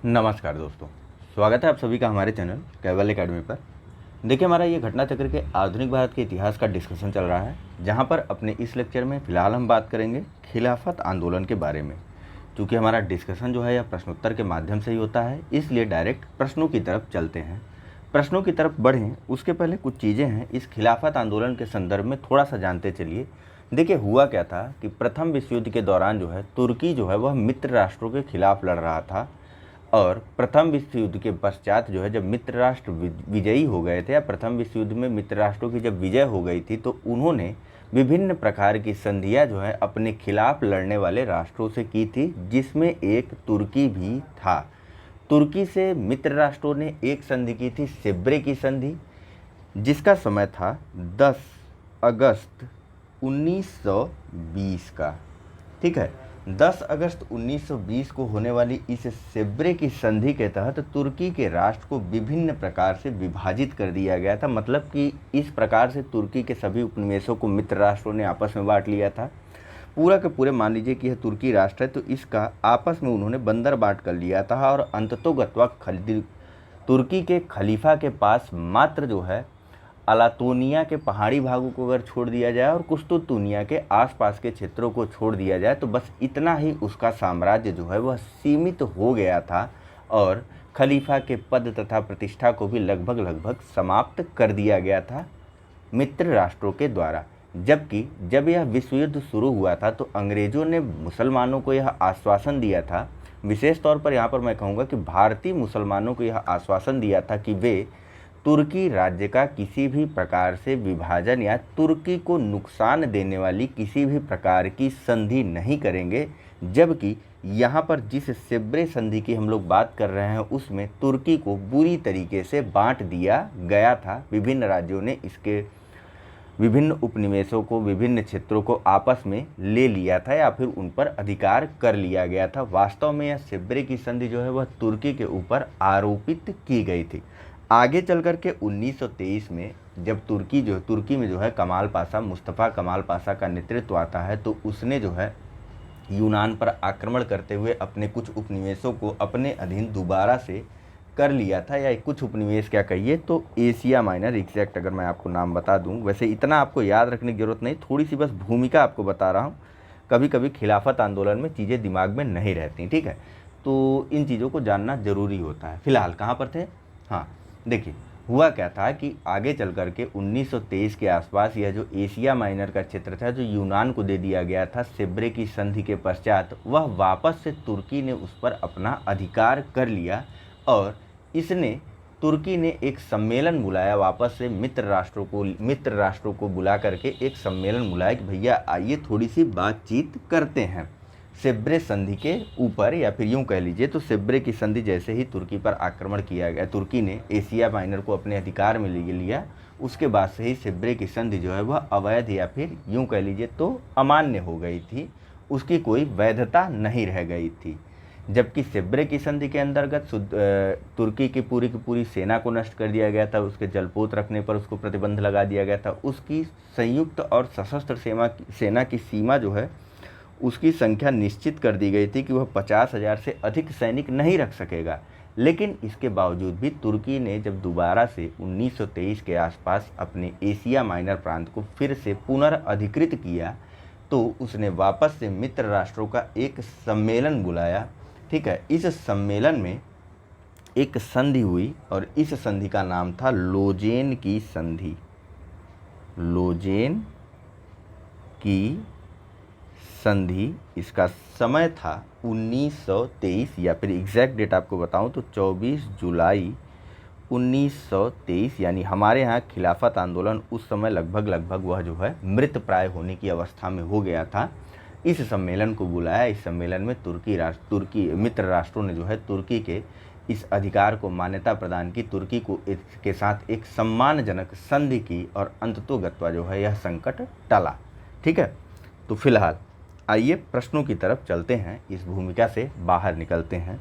नमस्कार दोस्तों, स्वागत है आप सभी का हमारे चैनल कैवल एकेडमी पर। देखिए, हमारा ये घटना चक्र के आधुनिक भारत के इतिहास का डिस्कशन चल रहा है, जहां पर अपने इस लेक्चर में फ़िलहाल हम बात करेंगे खिलाफत आंदोलन के बारे में। क्योंकि हमारा डिस्कशन जो है यह प्रश्नोत्तर के माध्यम से ही होता है, इसलिए डायरेक्ट प्रश्नों की तरफ चलते हैं। प्रश्नों की तरफ बढ़ें उसके पहले कुछ चीज़ें हैं इस खिलाफत आंदोलन के संदर्भ में थोड़ा सा जानते चलिए। देखिए, हुआ क्या था कि प्रथम विश्व युद्ध के दौरान जो है तुर्की जो है वह मित्र राष्ट्रों के खिलाफ लड़ रहा था। और प्रथम विश्व युद्ध के पश्चात जो है जब मित्र राष्ट्र विजयी हो गए थे, या प्रथम विश्व युद्ध में मित्र राष्ट्रों की जब विजय हो गई थी, तो उन्होंने विभिन्न प्रकार की संधियां जो है अपने खिलाफ लड़ने वाले राष्ट्रों से की थी, जिसमें एक तुर्की भी था। तुर्की से मित्र राष्ट्रों ने एक संधि की थी, सेब्रे की संधि, जिसका समय था 10 अगस्त 1920 का। ठीक है, 10 अगस्त 1920 को होने वाली इस सेब्रे की संधि के तहत तुर्की के राष्ट्र को विभिन्न प्रकार से विभाजित कर दिया गया था। मतलब कि इस प्रकार से तुर्की के सभी उपनिवेशों को मित्र राष्ट्रों ने आपस में बांट लिया था। पूरा के पूरे मान लीजिए कि यह तुर्की राष्ट्र है, तो इसका आपस में उन्होंने बंदर बांट कर लिया था। और अंततोगत्वा तुर्की के खलीफा के पास मात्र जो है अलातोनिया के पहाड़ी भागों को अगर छोड़ दिया जाए और कुस्तुतुनिया के आसपास के क्षेत्रों को छोड़ दिया जाए, तो बस इतना ही उसका साम्राज्य जो है वह सीमित हो गया था। और खलीफा के पद तथा प्रतिष्ठा को भी लगभग समाप्त कर दिया गया था मित्र राष्ट्रों के द्वारा। जबकि जब यह विश्व युद्ध शुरू हुआ था, तो अंग्रेज़ों ने मुसलमानों को यह आश्वासन दिया था, विशेष तौर पर यहाँ पर मैं कहूँगा कि भारतीय मुसलमानों को यह आश्वासन दिया था कि वे तुर्की राज्य का किसी भी प्रकार से विभाजन या तुर्की को नुकसान देने वाली किसी भी प्रकार की संधि नहीं करेंगे। जबकि यहाँ पर जिस सेब्रे संधि की हम लोग बात कर रहे हैं, उसमें तुर्की को बुरी तरीके से बांट दिया गया था। विभिन्न राज्यों ने इसके विभिन्न उपनिवेशों को, विभिन्न क्षेत्रों को आपस में ले लिया था, या फिर उन पर अधिकार कर लिया गया था। वास्तव में यह सेब्रे की संधि जो है वह तुर्की के ऊपर आरोपित की गई थी। आगे चल कर के 1923 में जब तुर्की में जो है कमाल पाशा, मुस्तफ़ा कमाल पाशा का नेतृत्व आता है, तो उसने जो है यूनान पर आक्रमण करते हुए अपने कुछ उपनिवेशों को अपने अधीन दोबारा से कर लिया था। या कुछ उपनिवेश क्या कहिए तो एशिया माइनर, एग्जैक्ट अगर मैं आपको नाम बता दूं, वैसे इतना आपको याद रखने की ज़रूरत नहीं, थोड़ी सी बस भूमिका आपको बता रहा हूं। कभी कभी खिलाफत आंदोलन में चीज़ें दिमाग में नहीं रहती, ठीक है, तो इन चीज़ों को जानना ज़रूरी होता है। फिलहाल कहाँ पर थे? हाँ, देखिए, हुआ क्या था कि आगे चल कर के 1923 के आसपास यह जो एशिया माइनर का क्षेत्र था, जो यूनान को दे दिया गया था सेब्रे की संधि के पश्चात, वह वापस से तुर्की ने उस पर अपना अधिकार कर लिया। और तुर्की ने एक सम्मेलन बुलाया, वापस से मित्र राष्ट्रों को बुला करके एक सम्मेलन बुलाया कि भैया आइए थोड़ी सी बातचीत करते हैं सेब्रे संधि के ऊपर। या फिर यूँ कह लीजिए तो सेब्रे की संधि जैसे ही तुर्की पर आक्रमण किया गया, तुर्की ने एशिया माइनर को अपने अधिकार में ले लिया, उसके बाद से ही सेब्रे की संधि जो है वह अवैध या फिर यूँ कह लीजिए तो अमान्य हो गई थी, उसकी कोई वैधता नहीं रह गई थी। जबकि सेब्रे की संधि के अंतर्गत तुर्की की पूरी सेना को नष्ट कर दिया गया था, उसके जलपोत रखने पर उसको प्रतिबंध लगा दिया गया था, उसकी संयुक्त और सशस्त्र सेना की सीमा जो है उसकी संख्या निश्चित कर दी गई थी कि वह 50,000 से अधिक सैनिक नहीं रख सकेगा। लेकिन इसके बावजूद भी तुर्की ने जब दोबारा से 1923 के आसपास अपने एशिया माइनर प्रांत को फिर से पुनर्अधिकृत किया, तो उसने वापस से मित्र राष्ट्रों का एक सम्मेलन बुलाया। ठीक है, इस सम्मेलन में एक संधि हुई और इस संधि का नाम था लोजेन की संधि। लोजेन की संधि, इसका समय था 1923, या फिर एग्जैक्ट डेट आपको बताऊं तो 24 जुलाई 1923। यानी हमारे यहाँ खिलाफत आंदोलन उस समय लगभग वह जो है मृत प्राय होने की अवस्था में हो गया था। इस सम्मेलन को बुलाया। इस सम्मेलन में तुर्की मित्र राष्ट्रों ने जो है तुर्की के इस अधिकार को मान्यता प्रदान की, तुर्की को इसके साथ एक सम्मानजनक संधि की, और अंततोगत्वा जो है यह संकट टला। ठीक है, तो फिलहाल आइए प्रश्नों की तरफ चलते हैं, इस भूमिका से बाहर निकलते हैं।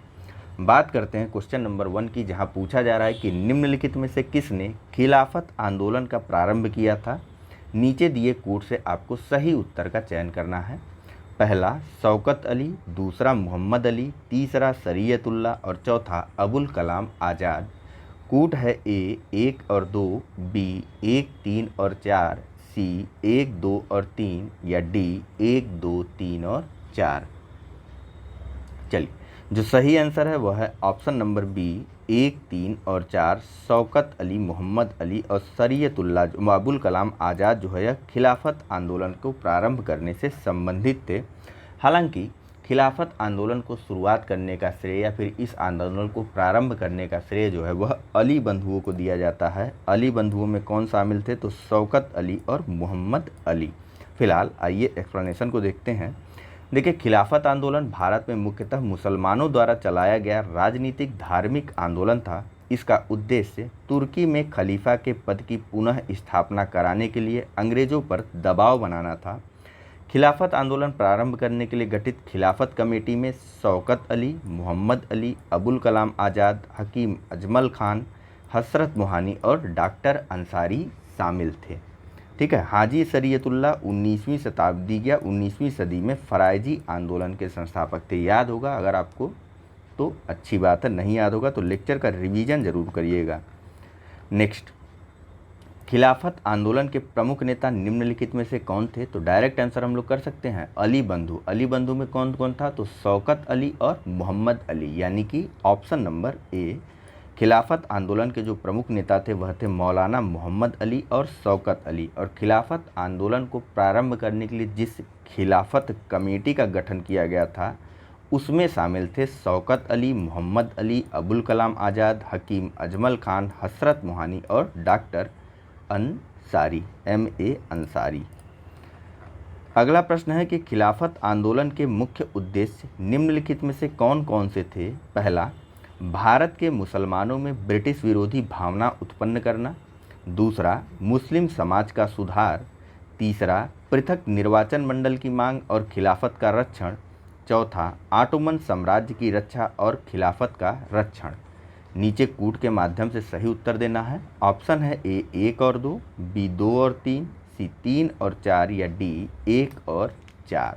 बात करते हैं क्वेश्चन नंबर 1 की, जहां पूछा जा रहा है कि निम्नलिखित में से किसने खिलाफत आंदोलन का प्रारंभ किया था। नीचे दिए कोड से आपको सही उत्तर का चयन करना है। पहला शौकत अली, दूसरा मोहम्मद अली, तीसरा शरीयतुल्लाह और चौथा अबुल कलाम आज़ाद। कूट है ए 1 और 2, बी 1, 3 और 4, सी 1, 2 और 3 या डी 1, 2, 3 और 4। चलिए, जो सही आंसर है वह है ऑप्शन नंबर बी 1, 3 और 4। शौकत अली, मोहम्मद अली और शरीयतुल्लाह अबुल कलाम आज़ाद जो है यह खिलाफत आंदोलन को प्रारंभ करने से संबंधित थे। हालांकि खिलाफत आंदोलन को शुरुआत करने का श्रेय या फिर इस आंदोलन को प्रारंभ करने का श्रेय जो है वह अली बंधुओं को दिया जाता है। अली बंधुओं में कौन शामिल थे? तो शौकत अली और मोहम्मद अली। फिलहाल आइए एक्सप्लेनेशन को देखते हैं। देखिए, खिलाफत आंदोलन भारत में मुख्यतः मुसलमानों द्वारा चलाया गया राजनीतिक धार्मिक आंदोलन था। इसका उद्देश्य तुर्की में खलीफा के पद की पुनः स्थापना कराने के लिए अंग्रेजों पर दबाव बनाना था। खिलाफत आंदोलन प्रारंभ करने के लिए गठित खिलाफत कमेटी में शौकत अली, मोहम्मद अली, अबुल कलाम आज़ाद, हकीम अजमल खान, हसरत मोहानी और डॉक्टर अंसारी शामिल थे। ठीक है। हाजी शरीयतुल्लाह 19वीं शताब्दी या 19वीं सदी में फ़राइजी आंदोलन के संस्थापक थे। याद होगा अगर आपको तो अच्छी बात है, नहीं याद होगा तो लेक्चर का रिवीजन जरूर करिएगा। नेक्स्ट, खिलाफत आंदोलन के प्रमुख नेता निम्नलिखित में से कौन थे? तो डायरेक्ट आंसर हम लोग कर सकते हैं अली बंधु। अली बंधु में कौन कौन था? तो शौकत अली और मोहम्मद अली, यानी कि ऑप्शन नंबर ए। खिलाफत आंदोलन के जो प्रमुख नेता थे वह थे मौलाना मोहम्मद अली और शौकत अली। और खिलाफत आंदोलन को प्रारंभ करने के लिए जिस खिलाफत कमेटी का गठन किया गया था उसमें शामिल थे शौकत अली, मोहम्मद अली, अबुल कलाम आज़ाद, हकीम अजमल खान, हसरत मोहानी और डॉक्टर अंसारी, M.A. अंसारी। अगला प्रश्न है कि खिलाफत आंदोलन के मुख्य उद्देश्य निम्नलिखित में से कौन कौन से थे? पहला, भारत के मुसलमानों में ब्रिटिश विरोधी भावना उत्पन्न करना। दूसरा, मुस्लिम समाज का सुधार। तीसरा, पृथक निर्वाचन मंडल की मांग और खिलाफत का रक्षण। चौथा, ऑटोमन साम्राज्य की रक्षा और खिलाफत का रक्षण। नीचे कूट के माध्यम से सही उत्तर देना है। ऑप्शन है ए 1 और 2, बी 2 और 3, सी 3 और 4 या डी 1 और 4।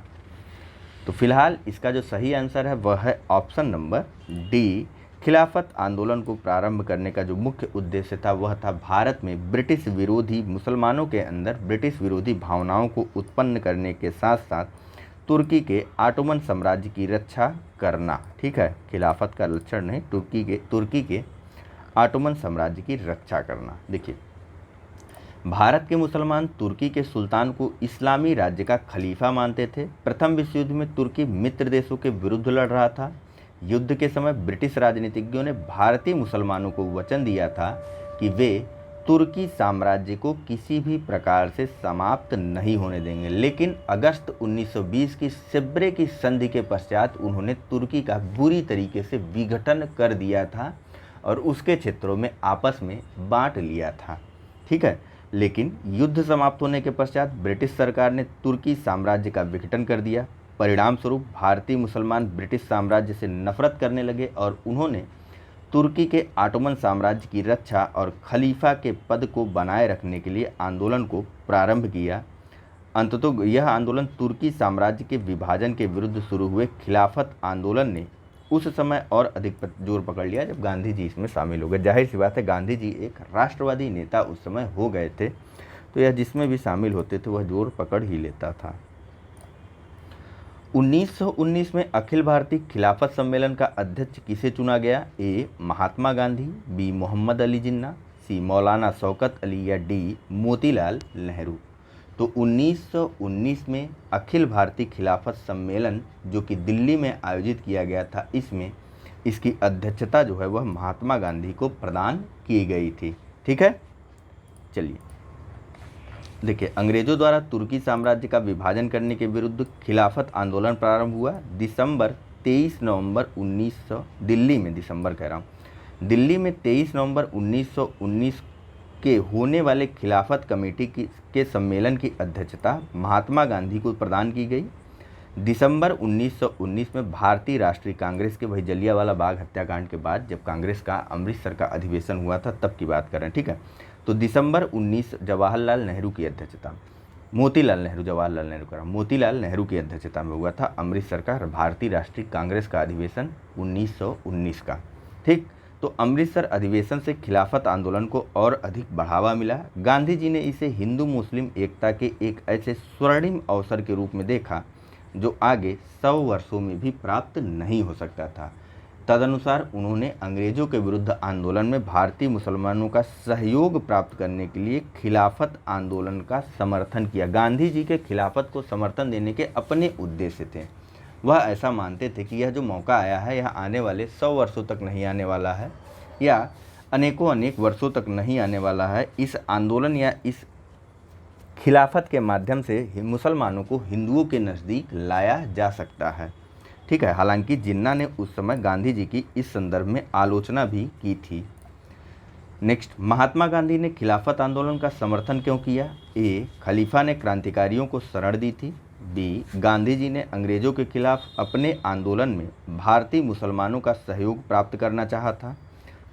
तो फिलहाल इसका जो सही आंसर है वह है ऑप्शन नंबर डी। खिलाफत आंदोलन को प्रारंभ करने का जो मुख्य उद्देश्य था वह था भारत में ब्रिटिश विरोधी, मुसलमानों के अंदर ब्रिटिश विरोधी भावनाओं को उत्पन्न करने के साथ साथ तुर्की के ऑटोमन साम्राज्य की रक्षा करना। ठीक है, खिलाफत का लक्षण नहीं, तुर्की के ऑटोमन साम्राज्य की रक्षा करना। देखिए, भारत के मुसलमान तुर्की के सुल्तान को इस्लामी राज्य का खलीफा मानते थे। प्रथम विश्व युद्ध में तुर्की मित्र देशों के विरुद्ध लड़ रहा था। युद्ध के समय ब्रिटिश राजनीतिज्ञों ने भारतीय मुसलमानों को वचन दिया था कि वे तुर्की साम्राज्य को किसी भी प्रकार से समाप्त नहीं होने देंगे। लेकिन अगस्त 1920 की सेब्रे की संधि के पश्चात उन्होंने तुर्की का बुरी तरीके से विघटन कर दिया था और उसके क्षेत्रों में आपस में बांट लिया था। ठीक है, लेकिन युद्ध समाप्त होने के पश्चात ब्रिटिश सरकार ने तुर्की साम्राज्य का विघटन कर दिया। परिणाम स्वरूप भारतीय मुसलमान ब्रिटिश साम्राज्य से नफरत करने लगे और उन्होंने तुर्की के ऑटोमन साम्राज्य की रक्षा और खलीफा के पद को बनाए रखने के लिए आंदोलन को प्रारंभ किया। अंततः यह आंदोलन तुर्की साम्राज्य के विभाजन के विरुद्ध शुरू हुए खिलाफत आंदोलन ने उस समय और अधिक जोर पकड़ लिया जब गांधी जी इसमें शामिल हो गए। जाहिर सी बात है, गांधी जी एक राष्ट्रवादी नेता उस समय हो गए थे, तो यह जिसमें भी शामिल होते थे वह जोर पकड़ ही लेता था। 1919 में अखिल भारतीय खिलाफत सम्मेलन का अध्यक्ष किसे चुना गया? ए महात्मा गांधी, बी मोहम्मद अली जिन्ना, सी मौलाना शौकत अली या डी मोतीलाल नेहरू। तो 1919 में अखिल भारतीय खिलाफत सम्मेलन जो कि दिल्ली में आयोजित किया गया था, इसमें इसकी अध्यक्षता जो है वह महात्मा गांधी को प्रदान की गई थी। ठीक है, चलिए देखिए, अंग्रेजों द्वारा तुर्की साम्राज्य का विभाजन करने के विरुद्ध खिलाफत आंदोलन प्रारंभ हुआ 23 नवंबर 1900 दिल्ली में, दिल्ली में 23 नवंबर 1919 के होने वाले खिलाफत कमेटी के सम्मेलन की अध्यक्षता महात्मा गांधी को प्रदान की गई। दिसंबर 1919 में भारतीय राष्ट्रीय कांग्रेस के, वही जलियांवाला बाग हत्याकांड के बाद जब कांग्रेस का अमृतसर का अधिवेशन हुआ था तब की बात कर रहे हैं। ठीक है, तो दिसंबर 19 जवाहरलाल नेहरू की अध्यक्षता। मोतीलाल नेहरू, जवाहरलाल नेहरू का, मोतीलाल नेहरू की अध्यक्षता में हुआ था अमृतसर का भारतीय राष्ट्रीय कांग्रेस का अधिवेशन 1919 का। ठीक, तो अमृतसर अधिवेशन से खिलाफत आंदोलन को और अधिक बढ़ावा मिला। गांधी जी ने इसे हिंदू मुस्लिम एकता के एक ऐसे स्वर्णिम अवसर के रूप में देखा जो आगे 100 वर्षों में भी प्राप्त नहीं हो सकता था। तदनुसार उन्होंने अंग्रेजों के विरुद्ध आंदोलन में भारतीय मुसलमानों का सहयोग प्राप्त करने के लिए खिलाफत आंदोलन का समर्थन किया। गांधी जी के खिलाफत को समर्थन देने के अपने उद्देश्य थे। वह ऐसा मानते थे कि यह जो मौका आया है यह आने वाले 100 वर्षों तक नहीं आने वाला है या अनेक वर्षों तक नहीं आने वाला है। इस आंदोलन या इस खिलाफत के माध्यम से मुसलमानों को हिंदुओं के नज़दीक लाया जा सकता है। ठीक है, हालांकि जिन्ना ने उस समय गांधी जी की इस संदर्भ में आलोचना भी की थी। नेक्स्ट, महात्मा गांधी ने खिलाफत आंदोलन का समर्थन क्यों किया? ए, खलीफा ने क्रांतिकारियों को शरण दी थी। बी, गांधी जी ने अंग्रेजों के खिलाफ अपने आंदोलन में भारतीय मुसलमानों का सहयोग प्राप्त करना चाहा था।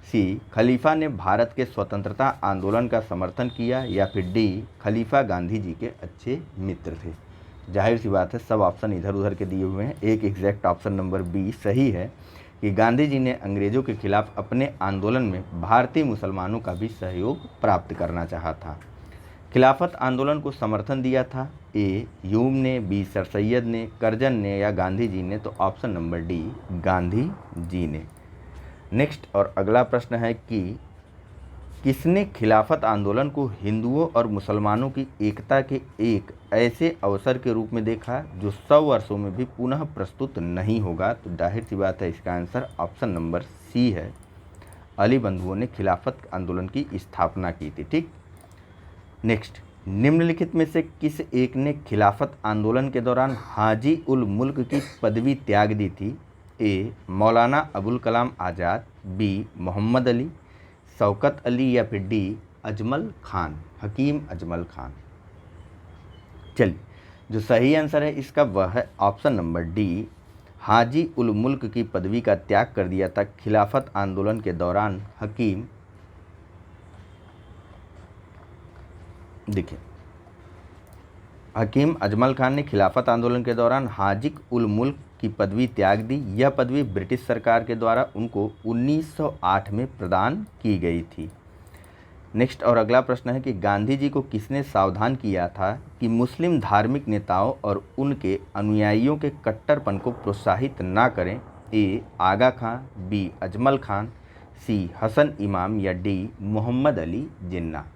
सी, खलीफा ने भारत के स्वतंत्रता आंदोलन का समर्थन किया। या फिर डी, खलीफा गांधी जी के अच्छे मित्र थे। जाहिर सी बात है सब ऑप्शन इधर उधर के दिए हुए हैं। एक एग्जैक्ट ऑप्शन नंबर बी सही है कि गांधी जी ने अंग्रेजों के खिलाफ अपने आंदोलन में भारतीय मुसलमानों का भी सहयोग प्राप्त करना चाहा था। खिलाफत आंदोलन को समर्थन दिया था ए, ह्यूम ने, बी, सर सैयद ने, करजन ने या गांधी जी ने? तो option number D, Gandhi ji ने। नेक्स्ट और अगला प्रश्न है कि किसने खिलाफत आंदोलन को हिंदुओं और मुसलमानों की एकता के एक ऐसे अवसर के रूप में देखा जो 100 वर्षों में भी पुनः प्रस्तुत नहीं होगा? तो जाहिर सी बात है इसका आंसर ऑप्शन नंबर सी है। अली बंधुओं ने खिलाफत आंदोलन की स्थापना की थी। ठीक, नेक्स्ट, निम्नलिखित में से किस एक ने खिलाफत आंदोलन के दौरान हाजी उल मुल्क की पदवी त्याग दी थी? ए, मौलाना अबुल कलाम आज़ाद, बी, मोहम्मद अली, शौकत अली या फिर डी, अजमल खान, हकीम अजमल खान। चलिए, जो सही आंसर है इसका वह है ऑप्शन नंबर डी, हाजी उल मुल्क की पदवी का त्याग कर दिया था खिलाफत आंदोलन के दौरान हकीम, देखिए, हकीम अजमल खान ने खिलाफत आंदोलन के दौरान हाजी उल मुल्क की पदवी त्याग दी। यह पदवी ब्रिटिश सरकार के द्वारा उनको 1908 में प्रदान की गई थी। नेक्स्ट और अगला प्रश्न है कि गांधी जी को किसने सावधान किया था कि मुस्लिम धार्मिक नेताओं और उनके अनुयायियों के कट्टरपन को प्रोत्साहित ना करें? ए, आगा खां, बी, अजमल खान, सी, हसन इमाम या डी, मोहम्मद अली जिन्ना?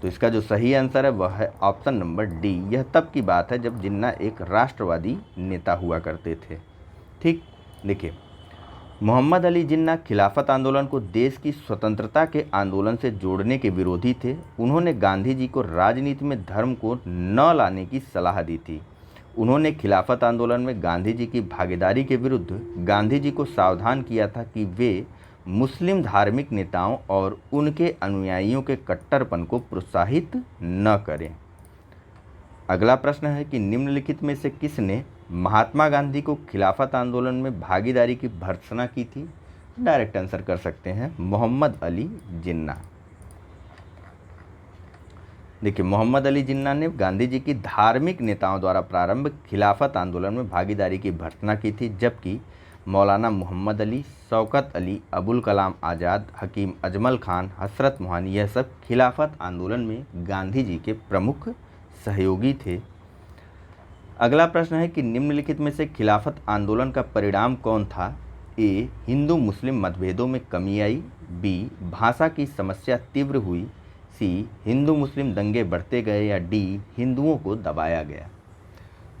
तो इसका जो सही आंसर है वह है ऑप्शन नंबर डी। यह तब की बात है जब जिन्ना एक राष्ट्रवादी नेता हुआ करते थे। ठीक, देखिए, मोहम्मद अली जिन्ना खिलाफत आंदोलन को देश की स्वतंत्रता के आंदोलन से जोड़ने के विरोधी थे। उन्होंने गांधी जी को राजनीति में धर्म को न लाने की सलाह दी थी। उन्होंने खिलाफत आंदोलन में गांधी जी की भागीदारी के विरुद्ध गांधी जी को सावधान किया था कि वे मुस्लिम धार्मिक नेताओं और उनके अनुयायियों के कट्टरपन को प्रोत्साहित न करें। अगला प्रश्न है कि निम्नलिखित में से किसने महात्मा गांधी को खिलाफत आंदोलन में भागीदारी की भर्त्सना की थी? डायरेक्ट आंसर कर सकते हैं, मोहम्मद अली जिन्ना। देखिए, मोहम्मद अली जिन्ना ने गांधी जी की धार्मिक नेताओं द्वारा प्रारंभ खिलाफत आंदोलन में भागीदारी की भर्त्सना की थी, जबकि मौलाना मोहम्मद अली, शौकत अली, अबुल कलाम आज़ाद, हकीम अजमल खान, हसरत मोहानी यह सब खिलाफत आंदोलन में गांधी जी के प्रमुख सहयोगी थे। अगला प्रश्न है कि निम्नलिखित में से खिलाफत आंदोलन का परिणाम कौन था? ए, हिंदू मुस्लिम मतभेदों में कमी आई, बी, भाषा की समस्या तीव्र हुई, सी, हिंदू मुस्लिम दंगे बढ़ते गए या डी, हिंदुओं को दबाया गया?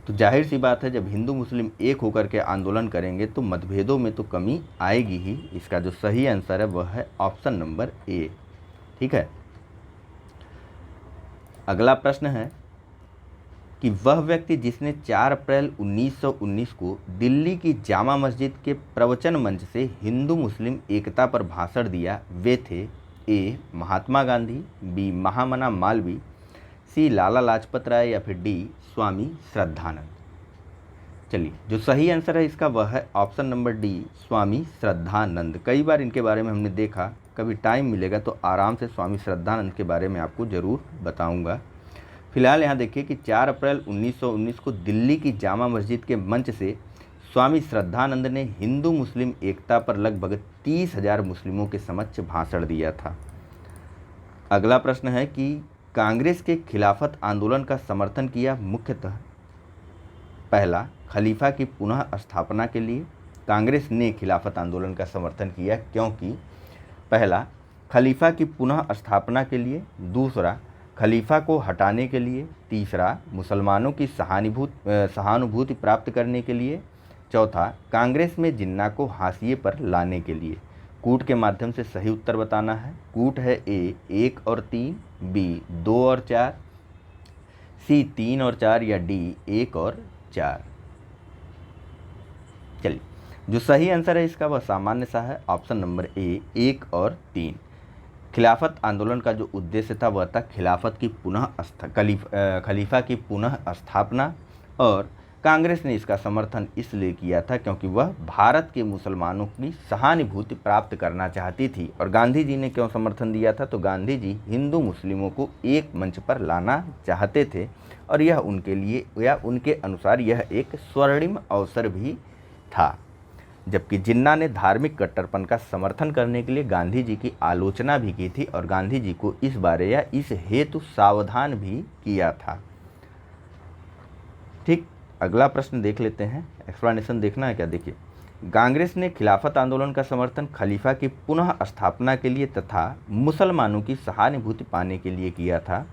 तो जाहिर सी बात है जब हिंदू मुस्लिम एक होकर के आंदोलन करेंगे तो मतभेदों में तो कमी आएगी ही। इसका जो सही आंसर है वह है ऑप्शन नंबर ए। ठीक है, अगला प्रश्न है कि वह व्यक्ति जिसने 4 अप्रैल 1919 को दिल्ली की जामा मस्जिद के प्रवचन मंच से हिंदू मुस्लिम एकता पर भाषण दिया वे थे? ए, महात्मा गांधी, बी, महामना मालवीय, सी, लाला लाजपत राय या फिर डी, स्वामी श्रद्धानंद? चलिए, जो सही आंसर है इसका वह है option number D, Swami Shraddhanand. कई बार इनके बारे में हमने देखा, कभी टाइम मिलेगा तो आराम से स्वामी श्रद्धानंद के बारे में आपको ज़रूर बताऊंगा। फिलहाल यहाँ देखिए कि 4 अप्रैल 1919 को दिल्ली की जामा मस्जिद के मंच से स्वामी श्रद्धानंद ने हिंदू मुस्लिम एकता पर लगभग 30,000 मुस्लिमों के समक्ष भाषण दिया था। अगला प्रश्न है कि कांग्रेस के खिलाफत आंदोलन का समर्थन किया मुख्यतः पहला, खलीफा की पुनः स्थापना के लिए। कांग्रेस ने खिलाफत आंदोलन का समर्थन किया क्योंकि पहला, खलीफा की पुनः स्थापना के लिए, दूसरा, खलीफा को हटाने के लिए, तीसरा, मुसलमानों की सहानुभूति प्राप्त करने के लिए, चौथा, कांग्रेस में जिन्ना को हाशिए पर लाने के लिए। कूट के माध्यम से सही उत्तर बताना है। कूट है ए 1 और 3, बी 2 और 4, सी 3 और 4 या डी 1 और 4। चलिए, जो सही आंसर है इसका वह सामान्य सा है, ऑप्शन नंबर ए 1 और 3। खिलाफत आंदोलन का जो उद्देश्य था वह था खलीफा की पुनः स्थापना, और कांग्रेस ने इसका समर्थन इसलिए किया था क्योंकि वह भारत के मुसलमानों की सहानुभूति प्राप्त करना चाहती थी। और गांधी जी ने क्यों समर्थन दिया था? तो गांधी जी हिंदू मुस्लिमों को एक मंच पर लाना चाहते थे और यह उनके लिए या उनके अनुसार यह एक स्वर्णिम अवसर भी था। जबकि जिन्ना ने धार्मिक कट्टरपन का समर्थन करने के लिए गांधी जी की आलोचना भी की थी और गांधी जी को इस बारे या इस हेतु सावधान भी किया था। ठीक, अगला प्रश्न देख लेते हैं। एक्सप्लेनेशन देखना है क्या? देखिए, कांग्रेस ने खिलाफत आंदोलन का समर्थन खलीफा की पुनः स्थापना के लिए तथा मुसलमानों की सहानुभूति पाने के लिए किया था।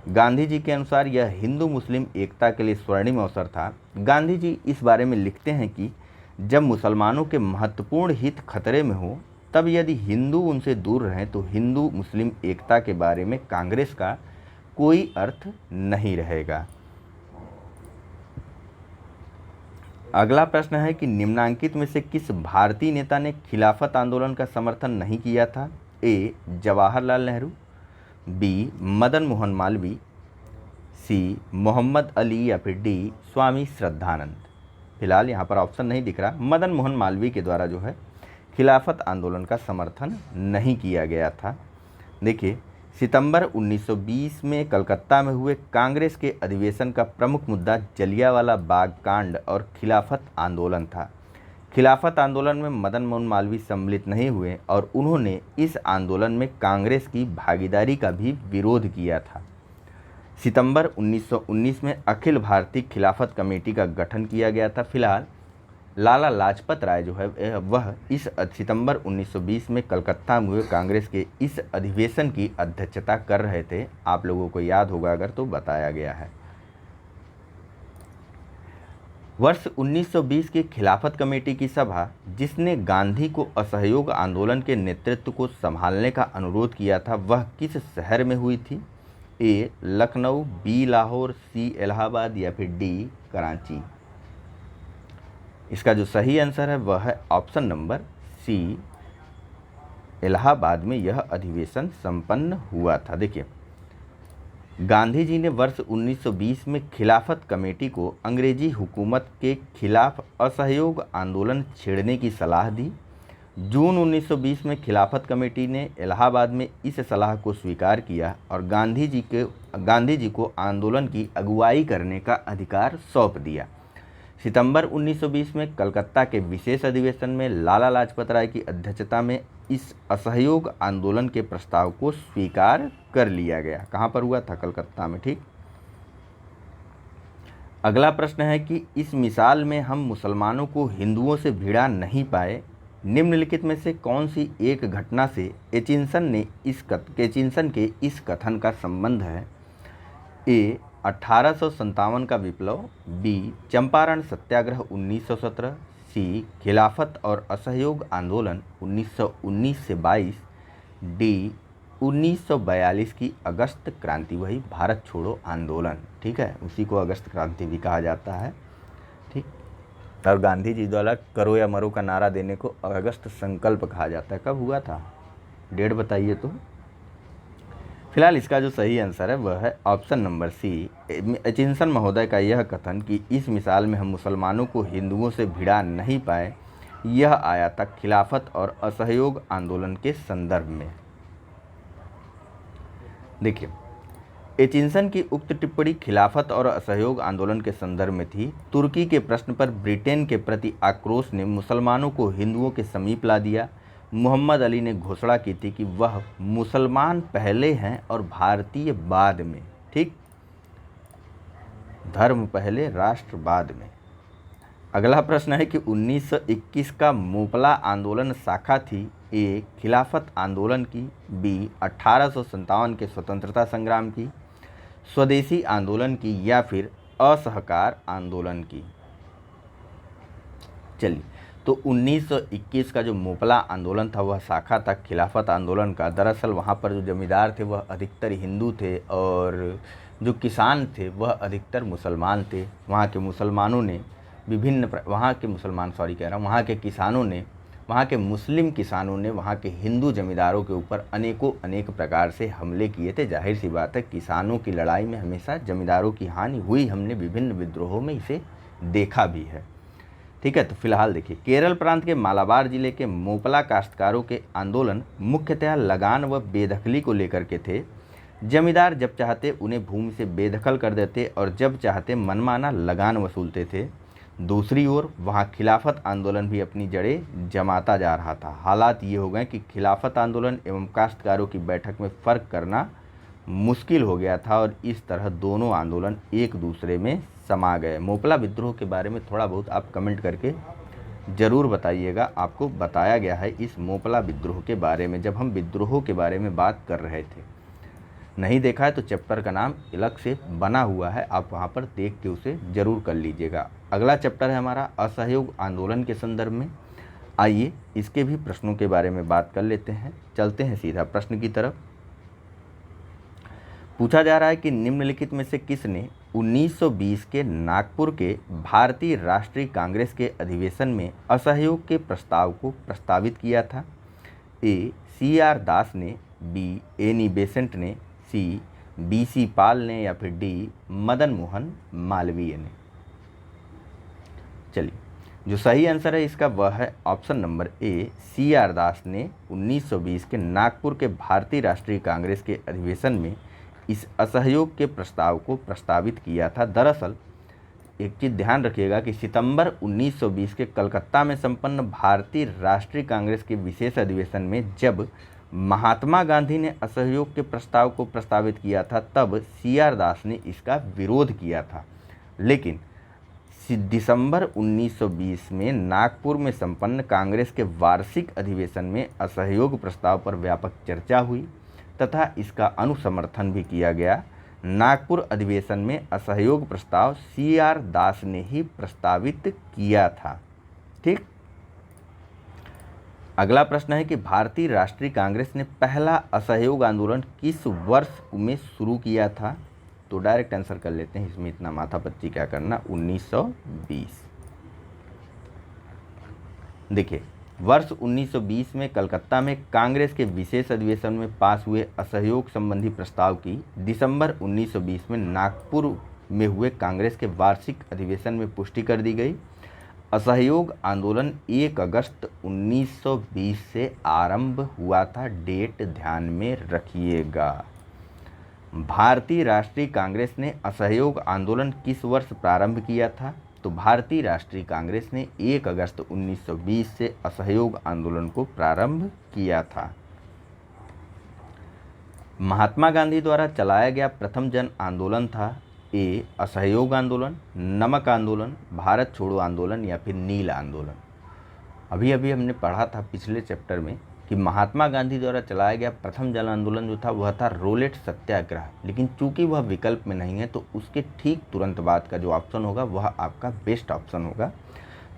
गांधी जी के अनुसार यह हिंदू मुस्लिम एकता के लिए स्वर्णिम अवसर था। गांधी जी इस बारे में लिखते हैं कि जब मुसलमानों के महत्वपूर्ण हित खतरे में हो, तब यदि हिंदू उनसे दूर रहें तो हिंदू मुस्लिम एकता के बारे में कांग्रेस का कोई अर्थ नहीं रहेगा। अगला प्रश्न है कि निम्नांकित में से किस भारतीय नेता ने खिलाफत आंदोलन का समर्थन नहीं किया था? ए जवाहरलाल नेहरू, बी मदन मोहन मालवीय, सी मोहम्मद अली या फिर डी स्वामी श्रद्धानंद। फिलहाल यहाँ पर ऑप्शन नहीं दिख रहा। मदन मोहन मालवीय के द्वारा जो है खिलाफत आंदोलन का समर्थन नहीं किया गया था। देखिए, सितंबर 1920 में कलकत्ता में हुए कांग्रेस के अधिवेशन का प्रमुख मुद्दा जलियांवाला बाग कांड और खिलाफत आंदोलन था। खिलाफत आंदोलन में मदन मोहन मालवीय सम्मिलित नहीं हुए और उन्होंने इस आंदोलन में कांग्रेस की भागीदारी का भी विरोध किया था। सितंबर 1919 में अखिल भारतीय खिलाफत कमेटी का गठन किया गया था। फिलहाल लाला लाजपत राय जो है वह इस सितंबर 1920 में कलकत्ता में हुए कांग्रेस के इस अधिवेशन की अध्यक्षता कर रहे थे। आप लोगों को याद होगा अगर तो बताया गया है। वर्ष 1920 की खिलाफत कमेटी की सभा जिसने गांधी को असहयोग आंदोलन के नेतृत्व को संभालने का अनुरोध किया था वह किस शहर में हुई थी? ए लखनऊ, बी लाहौर, सी इलाहाबाद या फिर डी कराची। इसका जो सही आंसर है वह है ऑप्शन नंबर सी, इलाहाबाद में यह अधिवेशन संपन्न हुआ था। देखिए, गांधी जी ने वर्ष 1920 में खिलाफत कमेटी को अंग्रेजी हुकूमत के खिलाफ असहयोग आंदोलन छेड़ने की सलाह दी। जून 1920 में खिलाफत कमेटी ने इलाहाबाद में इस सलाह को स्वीकार किया और गांधी जी को आंदोलन की अगुवाई करने का अधिकार सौंप दिया। सितंबर 1920 में कलकत्ता के विशेष अधिवेशन में लाला लाजपत राय की अध्यक्षता में इस असहयोग आंदोलन के प्रस्ताव को स्वीकार कर लिया गया। कहाँ पर हुआ था? कलकत्ता में। ठीक, अगला प्रश्न है कि इस मिसाल में हम मुसलमानों को हिंदुओं से भिड़ा नहीं पाए। निम्नलिखित में से कौन सी एक घटना से एचिंसन के इस कथन का संबंध है? ए 1857 का विप्लव, बी चंपारण सत्याग्रह 1917, सी खिलाफत और असहयोग आंदोलन 1919 से 22, डी 1942 की अगस्त क्रांति, वही भारत छोड़ो आंदोलन। ठीक है, उसी को अगस्त क्रांति भी कहा जाता है। ठीक, और गांधी जी द्वारा करो या मरो का नारा देने को अगस्त संकल्प कहा जाता है। कब हुआ था? डेट बताइए तो। फिलहाल इसका जो सही आंसर है वह है ऑप्शन नंबर सी, एचिंसन महोदय का यह कथन कि इस मिसाल में हम मुसलमानों को हिंदुओं से भिड़ा नहीं पाए, यह आया था खिलाफत और असहयोग आंदोलन के संदर्भ में। देखिए, एचिंसन की उक्त टिप्पणी खिलाफत और असहयोग आंदोलन के संदर्भ में थी। तुर्की के प्रश्न पर ब्रिटेन के प्रति आक्रोश ने मुसलमानों को हिंदुओं के समीप ला दिया। मोहम्मद अली ने घोषणा की थी कि वह मुसलमान पहले हैं और भारतीय बाद में। ठीक, धर्म पहले राष्ट्र बाद में। अगला प्रश्न है कि 1921 का मोपला आंदोलन शाखा थी ए खिलाफत आंदोलन की, बी 1857 के स्वतंत्रता संग्राम की, स्वदेशी आंदोलन की, या फिर असहकार आंदोलन की। चलिए, तो 1921 का जो मोपला आंदोलन था वह शाखा था खिलाफत आंदोलन का। दरअसल वहाँ पर जो जमींदार थे वह अधिकतर हिंदू थे और जो किसान थे वह अधिकतर मुसलमान थे। वहाँ के मुसलमानों ने वहाँ के किसानों ने, वहाँ के मुस्लिम किसानों ने वहाँ के हिंदू जमींदारों के ऊपर अनेक प्रकार से हमले किए थे। जाहिर सी बात है, किसानों की लड़ाई में हमेशा जमींदारों की हानि हुई। हमने विभिन्न विद्रोहों में इसे देखा भी है। ठीक है, तो फिलहाल देखिए, केरल प्रांत के मालाबार जिले के मोपला काश्तकारों के आंदोलन मुख्यतः लगान व बेदखली को लेकर के थे। जमींदार जब चाहते उन्हें भूमि से बेदखल कर देते और जब चाहते मनमाना लगान वसूलते थे। दूसरी ओर वहाँ खिलाफत आंदोलन भी अपनी जड़ें जमाता जा रहा था। हालात ये हो गए कि खिलाफत आंदोलन एवं काश्तकारों की बैठक में फ़र्क करना मुश्किल हो गया था और इस तरह दोनों आंदोलन एक दूसरे में समा गए। मोपला विद्रोह के बारे में थोड़ा बहुत आप कमेंट करके ज़रूर बताइएगा। आपको बताया गया है इस मोपला विद्रोह के बारे में जब हम विद्रोहों के बारे में बात कर रहे थे। नहीं देखा है तो चैप्टर का नाम अलग से बना हुआ है, आप वहाँ पर देख के उसे ज़रूर कर लीजिएगा। अगला चैप्टर है हमारा असहयोग आंदोलन के संदर्भ में। आइए इसके भी प्रश्नों के बारे में बात कर लेते हैं। चलते हैं सीधा प्रश्न की तरफ। पूछा जा रहा है कि निम्नलिखित में से किसने 1920 के नागपुर के भारतीय राष्ट्रीय कांग्रेस के अधिवेशन में असहयोग के प्रस्ताव को प्रस्तावित किया था। ए CR दास ने, बी एनी बेसेंट ने, सी BC पाल ने, या फिर डी मदन मोहन मालवीय ने। चलिए, जो सही आंसर है इसका वह है ऑप्शन नंबर ए CR दास ने 1920 के नागपुर के भारतीय राष्ट्रीय कांग्रेस के अधिवेशन में इस असहयोग के प्रस्ताव को प्रस्तावित किया था। दरअसल एक चीज़ ध्यान रखिएगा कि सितंबर 1920 के कलकत्ता में संपन्न भारतीय राष्ट्रीय कांग्रेस के विशेष अधिवेशन में जब महात्मा गांधी ने असहयोग के प्रस्ताव को प्रस्तावित किया था तब CR दास ने इसका विरोध किया था। लेकिन दिसंबर 1920 में नागपुर में संपन्न कांग्रेस के वार्षिक अधिवेशन में असहयोग प्रस्ताव पर व्यापक चर्चा हुई तथा इसका अनुसमर्थन भी किया गया। नागपुर अधिवेशन में असहयोग प्रस्ताव CR दास ने ही प्रस्तावित किया था। ठीक, अगला प्रश्न है कि भारतीय राष्ट्रीय कांग्रेस ने पहला असहयोग आंदोलन किस वर्ष में शुरू किया था। तो डायरेक्ट आंसर कर लेते हैं, इसमें इतना माथापच्ची क्या करना। 1920। देखिए, वर्ष 1920 में कलकत्ता में कांग्रेस के विशेष अधिवेशन में पास हुए असहयोग संबंधी प्रस्ताव की दिसंबर 1920 में नागपुर में हुए कांग्रेस के वार्षिक अधिवेशन में पुष्टि कर दी गई। असहयोग आंदोलन 1 अगस्त 1920 से आरंभ हुआ था। डेट ध्यान में रखिएगा। भारतीय राष्ट्रीय कांग्रेस ने असहयोग आंदोलन किस वर्ष प्रारंभ किया था। तो भारतीय राष्ट्रीय कांग्रेस ने 1 अगस्त 1920 से असहयोग आंदोलन को प्रारंभ किया था। महात्मा गांधी द्वारा चलाया गया प्रथम जन आंदोलन था ए असहयोग आंदोलन, नमक आंदोलन, भारत छोड़ो आंदोलन, या फिर नील आंदोलन। अभी अभी हमने पढ़ा था पिछले चैप्टर में कि महात्मा गांधी द्वारा चलाया गया प्रथम जन आंदोलन जो था वह था रोलेट सत्याग्रह। लेकिन चूंकि वह विकल्प में नहीं है तो उसके ठीक तुरंत बाद का जो ऑप्शन होगा वह आपका बेस्ट ऑप्शन होगा।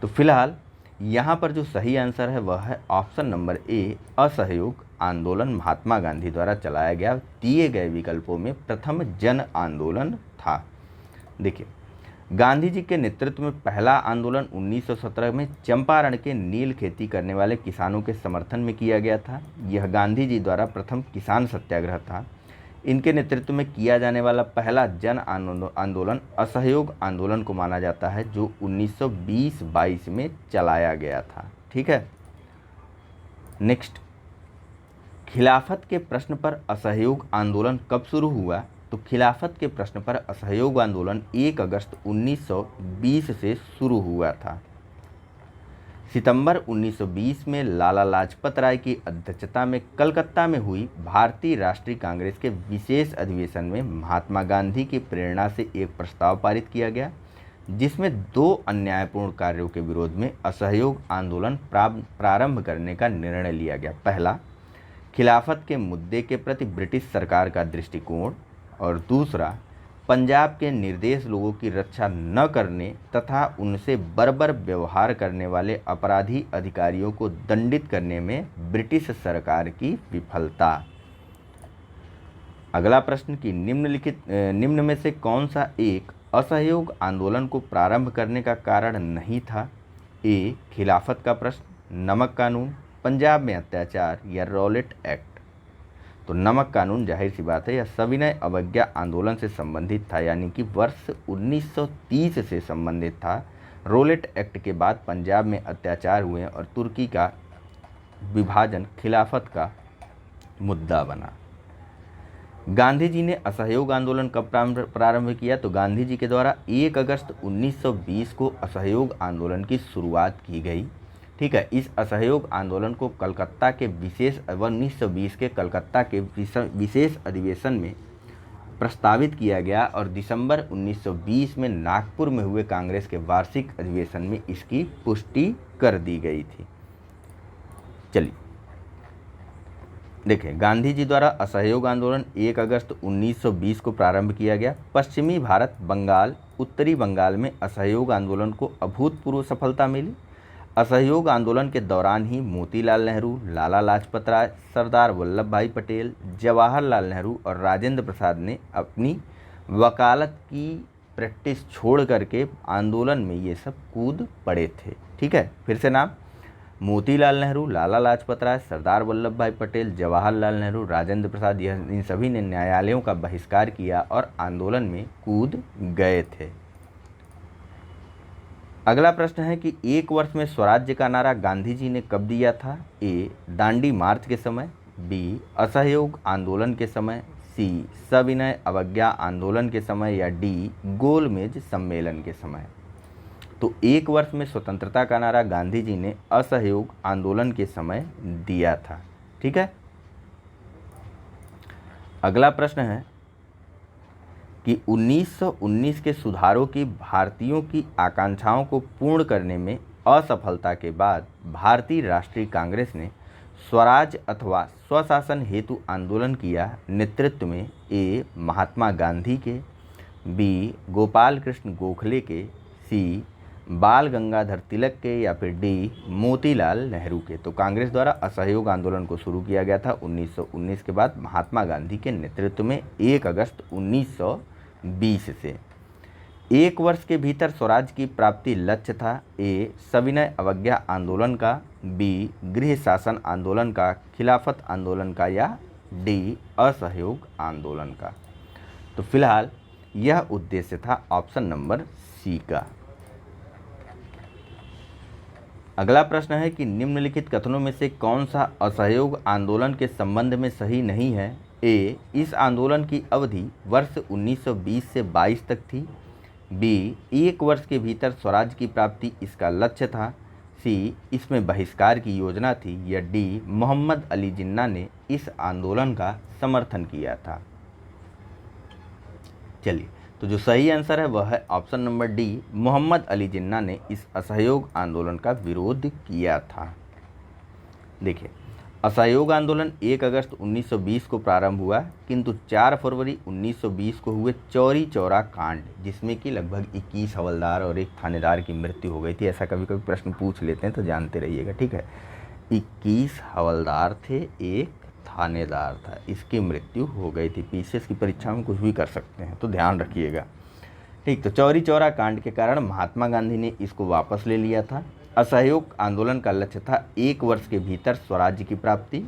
तो फिलहाल यहाँ पर जो सही आंसर है वह है ऑप्शन नंबर ए असहयोग आंदोलन महात्मा गांधी द्वारा चलाया गया दिए गए विकल्पों में प्रथम जन आंदोलन था। देखिए, गांधी जी के नेतृत्व में पहला आंदोलन 1917 में चंपारण के नील खेती करने वाले किसानों के समर्थन में किया गया था। यह गांधी जी द्वारा प्रथम किसान सत्याग्रह था। इनके नेतृत्व में किया जाने वाला पहला जन आंदोलन असहयोग आंदोलन को माना जाता है जो 1920-22 में चलाया गया था। ठीक है, नेक्स्ट, खिलाफत के प्रश्न पर असहयोग आंदोलन कब शुरू हुआ। तो खिलाफत के प्रश्न पर असहयोग आंदोलन 1 अगस्त 1920 से शुरू हुआ था। सितंबर 1920 में लाला लाजपत राय की अध्यक्षता में कलकत्ता में हुई भारतीय राष्ट्रीय कांग्रेस के विशेष अधिवेशन में महात्मा गांधी की प्रेरणा से एक प्रस्ताव पारित किया गया, जिसमें 2 अन्यायपूर्ण कार्यों के विरोध में असहयोग आंदोलन प्रारंभ करने का निर्णय लिया गया। पहला, खिलाफत के मुद्दे के प्रति ब्रिटिश सरकार का दृष्टिकोण, और दूसरा, पंजाब के निर्देश लोगों की रक्षा न करने तथा उनसे बर्बर व्यवहार करने वाले अपराधी अधिकारियों को दंडित करने में ब्रिटिश सरकार की विफलता। अगला प्रश्न कि निम्न में से कौन सा एक असहयोग आंदोलन को प्रारंभ करने का कारण नहीं था? ए, खिलाफत का प्रश्न, नमक कानून, पंजाब में अत्याचार या रॉलेट एक्ट। तो नमक कानून जाहिर सी बात है यह सविनय अवज्ञा आंदोलन से संबंधित था, यानी कि वर्ष 1930 से संबंधित था। रॉलेट एक्ट के बाद पंजाब में अत्याचार हुए और तुर्की का विभाजन खिलाफत का मुद्दा बना। गांधी जी ने असहयोग आंदोलन कब प्रारंभ किया? तो गांधी जी के द्वारा 1 अगस्त 1920 को असहयोग आंदोलन की शुरुआत की गई। ठीक है, इस असहयोग आंदोलन को कलकत्ता के 1920 के कलकत्ता के विशेष अधिवेशन में प्रस्तावित किया गया और दिसंबर 1920 में नागपुर में हुए कांग्रेस के वार्षिक अधिवेशन में इसकी पुष्टि कर दी गई थी। चलिए देखें, गांधी जी द्वारा असहयोग आंदोलन 1 अगस्त 1920 को प्रारंभ किया गया। पश्चिमी भारत, बंगाल, उत्तरी बंगाल में असहयोग आंदोलन को अभूतपूर्व सफलता मिली। असहयोग आंदोलन के दौरान ही मोतीलाल नेहरू, लाला लाजपत राय, सरदार वल्लभ भाई पटेल, जवाहरलाल नेहरू और राजेंद्र प्रसाद ने अपनी वकालत की प्रैक्टिस छोड़ करके आंदोलन में ये सब कूद पड़े थे। ठीक है, फिर से नाम, मोतीलाल नेहरू, लाला लाजपत राय, सरदार वल्लभ भाई पटेल, जवाहरलाल नेहरू, राजेंद्र प्रसाद, इन सभी ने न्यायालयों का बहिष्कार किया और आंदोलन में कूद गए थे। अगला प्रश्न है कि 1 वर्ष में स्वराज्य का नारा गांधी जी ने कब दिया था? ए, दांडी मार्च के समय, बी, असहयोग आंदोलन के समय, सी, सविनय अवज्ञा आंदोलन के समय या डी, गोलमेज सम्मेलन के समय। तो 1 वर्ष में स्वतंत्रता का नारा गांधी जी ने असहयोग आंदोलन के समय दिया था। ठीक है, अगला प्रश्न है कि 1919 के सुधारों की भारतीयों की आकांक्षाओं को पूर्ण करने में असफलता के बाद भारतीय राष्ट्रीय कांग्रेस ने स्वराज अथवा स्वशासन हेतु आंदोलन किया। नेतृत्व में ए, महात्मा गांधी के, बी, गोपाल कृष्ण गोखले के, सी, बाल गंगाधर तिलक के या फिर डी, मोतीलाल नेहरू के। तो कांग्रेस द्वारा असहयोग आंदोलन को शुरू किया गया था 1919 के बाद महात्मा गांधी के नेतृत्व में 1 अगस्त 1920 से। 1 वर्ष के भीतर स्वराज की प्राप्ति लक्ष्य था। ए, सविनय अवज्ञा आंदोलन का, बी, गृह शासन आंदोलन का, खिलाफत आंदोलन का या डी, असहयोग आंदोलन का। तो फिलहाल यह उद्देश्य था ऑप्शन नंबर सी का। अगला प्रश्न है कि निम्नलिखित कथनों में से कौन सा असहयोग आंदोलन के संबंध में सही नहीं है? ए, इस आंदोलन की अवधि वर्ष 1920 से 22 तक थी, बी, 1 वर्ष के भीतर स्वराज की प्राप्ति इसका लक्ष्य था, सी, इसमें बहिष्कार की योजना थी या डी, मोहम्मद अली जिन्ना ने इस आंदोलन का समर्थन किया था। चलिए, तो जो सही आंसर है वह है option number D, Mohammad Ali Jinnah ने इस असहयोग आंदोलन का विरोध किया था। देखिए, असहयोग आंदोलन 1 अगस्त 1920 को प्रारंभ हुआ, किंतु 4 फरवरी 1920 को हुए चौरी चौरा कांड, जिसमें कि लगभग 21 हवलदार और 1 थानेदार की मृत्यु हो गई थी। ऐसा कभी कभी प्रश्न पूछ लेते हैं तो जानते रहिएगा। ठीक है, 21 हवलदार थे, 1 थानेदार था, इसकी मृत्यु हो गई थी। पीसीएस की परीक्षा में कुछ भी कर सकते हैं, तो ध्यान रखिएगा। ठीक, तो चौरी चौरा कांड के कारण महात्मा गांधी ने इसको वापस ले लिया था। असहयोग आंदोलन का लक्ष्य था 1 वर्ष के भीतर स्वराज्य की प्राप्ति।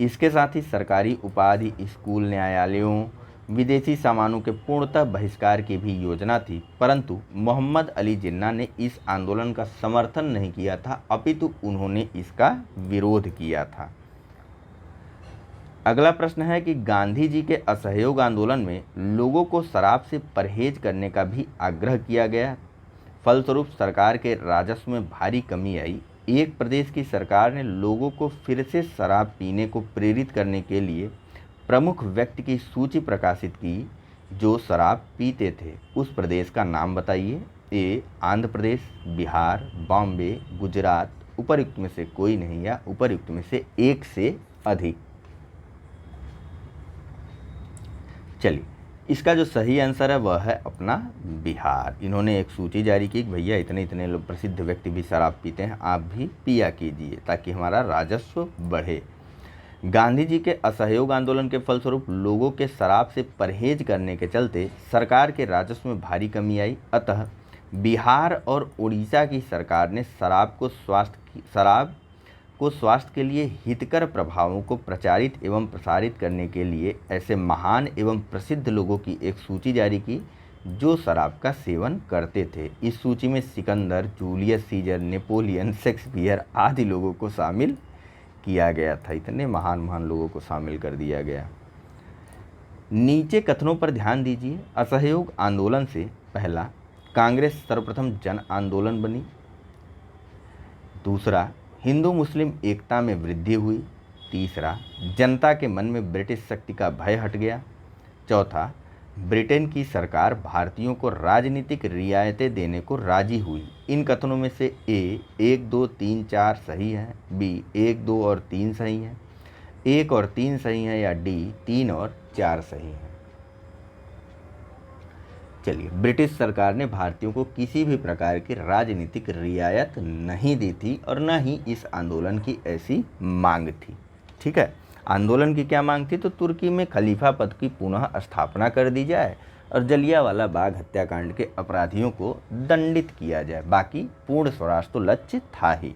इसके साथ ही सरकारी उपाधि, स्कूल, न्यायालयों, विदेशी सामानों के पूर्णतः बहिष्कार की भी योजना थी, परंतु मोहम्मद अली जिन्ना ने इस आंदोलन का समर्थन नहीं किया था, अपितु उन्होंने इसका विरोध किया था। अगला प्रश्न है कि गांधी जी के असहयोग आंदोलन में लोगों को शराब से परहेज करने का भी आग्रह किया गया। फलस्वरूप सरकार के राजस्व में भारी कमी आई। एक प्रदेश की सरकार ने लोगों को फिर से शराब पीने को प्रेरित करने के लिए प्रमुख व्यक्ति की सूची प्रकाशित की जो शराब पीते थे। उस प्रदेश का नाम बताइए। ए आंध्र प्रदेश, बिहार, बॉम्बे, गुजरात, उपरयुक्त में से कोई नहीं या उपरयुक्त में से एक से अधिक। चलिए, इसका जो सही आंसर है वह है अपना बिहार। इन्होंने एक सूची जारी की कि भैया इतने इतने लोग प्रसिद्ध व्यक्ति भी शराब पीते हैं, आप भी पिया कीजिए ताकि हमारा राजस्व बढ़े। गांधी जी के असहयोग आंदोलन के फलस्वरूप लोगों के शराब से परहेज करने के चलते सरकार के राजस्व में भारी कमी आई। अतः बिहार और उड़ीसा की सरकार ने शराब को स्वास्थ्य के लिए हितकर प्रभावों को प्रचारित एवं प्रसारित करने के लिए ऐसे महान एवं प्रसिद्ध लोगों की एक सूची जारी की जो शराब का सेवन करते थे। इस सूची में Sikandar, Julius Caesar, Napoleon, Shakespeare आदि लोगों को शामिल किया गया था। इतने महान महान लोगों को शामिल कर दिया गया। नीचे कथनों पर ध्यान दीजिए। असहयोग आंदोलन से पहला, कांग्रेस सर्वप्रथम जन आंदोलन बनी। दूसरा, हिंदू मुस्लिम एकता में वृद्धि हुई। तीसरा, जनता के मन में ब्रिटिश शक्ति का भय हट गया। चौथा, ब्रिटेन की सरकार भारतीयों को राजनीतिक रियायतें देने को राजी हुई। इन कथनों में से ए 1, 2, 3, 4 सही है, बी 1, 2 और 3 सही है, 1 और 3 सही है, या डी 3 और 4 सही है। चलिए, ब्रिटिश सरकार ने भारतीयों को किसी भी प्रकार की राजनीतिक रियायत नहीं दी थी और न ही इस आंदोलन की ऐसी मांग थी। ठीक है, आंदोलन की क्या मांग थी? तो तुर्की में खलीफा पद की पुनः स्थापना कर दी जाए और जलियांवाला बाग हत्याकांड के अपराधियों को दंडित किया जाए। बाकी पूर्ण स्वराज तो लक्ष्य था ही।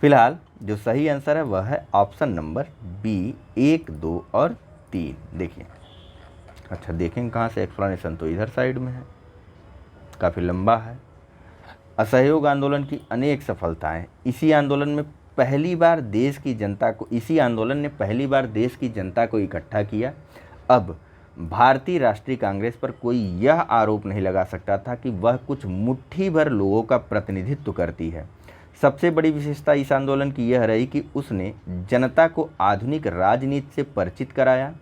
फिलहाल जो सही आंसर है वह है ऑप्शन नंबर बी 1, 2 और 3। देखिए, अच्छा देखें कहाँ से एक्सप्लेनेशन, तो इधर साइड में है, काफ़ी लंबा है। असहयोग आंदोलन की अनेक सफलताएं। इसी आंदोलन ने पहली बार देश की जनता को इकट्ठा किया। अब भारतीय राष्ट्रीय कांग्रेस पर कोई यह आरोप नहीं लगा सकता था कि वह कुछ मुट्ठी भर लोगों का प्रतिनिधित्व करती है। सबसे बड़ी विशेषता इस आंदोलन की यह रही कि उसने जनता को आधुनिक राजनीति से परिचित कराया,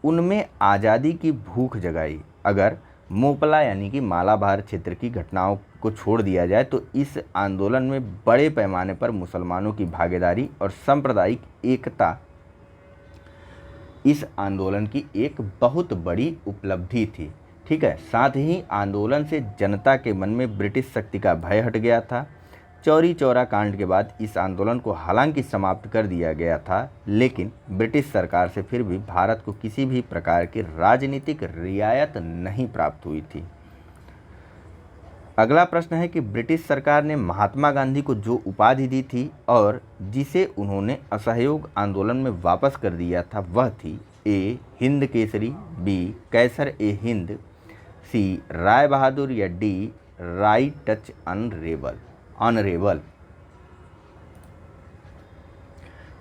उनमें आज़ादी की भूख जगाई। अगर मोपला यानी कि मालाबार क्षेत्र की घटनाओं को छोड़ दिया जाए तो इस आंदोलन में बड़े पैमाने पर मुसलमानों की भागीदारी और सांप्रदायिक एकता इस आंदोलन की एक बहुत बड़ी उपलब्धि थी। ठीक है, साथ ही आंदोलन से जनता के मन में ब्रिटिश शक्ति का भय हट गया था। चौरी चौरा कांड के बाद इस आंदोलन को हालांकि समाप्त कर दिया गया था, लेकिन ब्रिटिश सरकार से फिर भी भारत को किसी भी प्रकार की राजनीतिक रियायत नहीं प्राप्त हुई थी। अगला प्रश्न है कि ब्रिटिश सरकार ने महात्मा गांधी को जो उपाधि दी थी और जिसे उन्होंने असहयोग आंदोलन में वापस कर दिया था वह थी ए हिंद केसरी, बी कैसर ए हिंद, सी राय बहादुर, या डी राइट टच ऑनरेबल।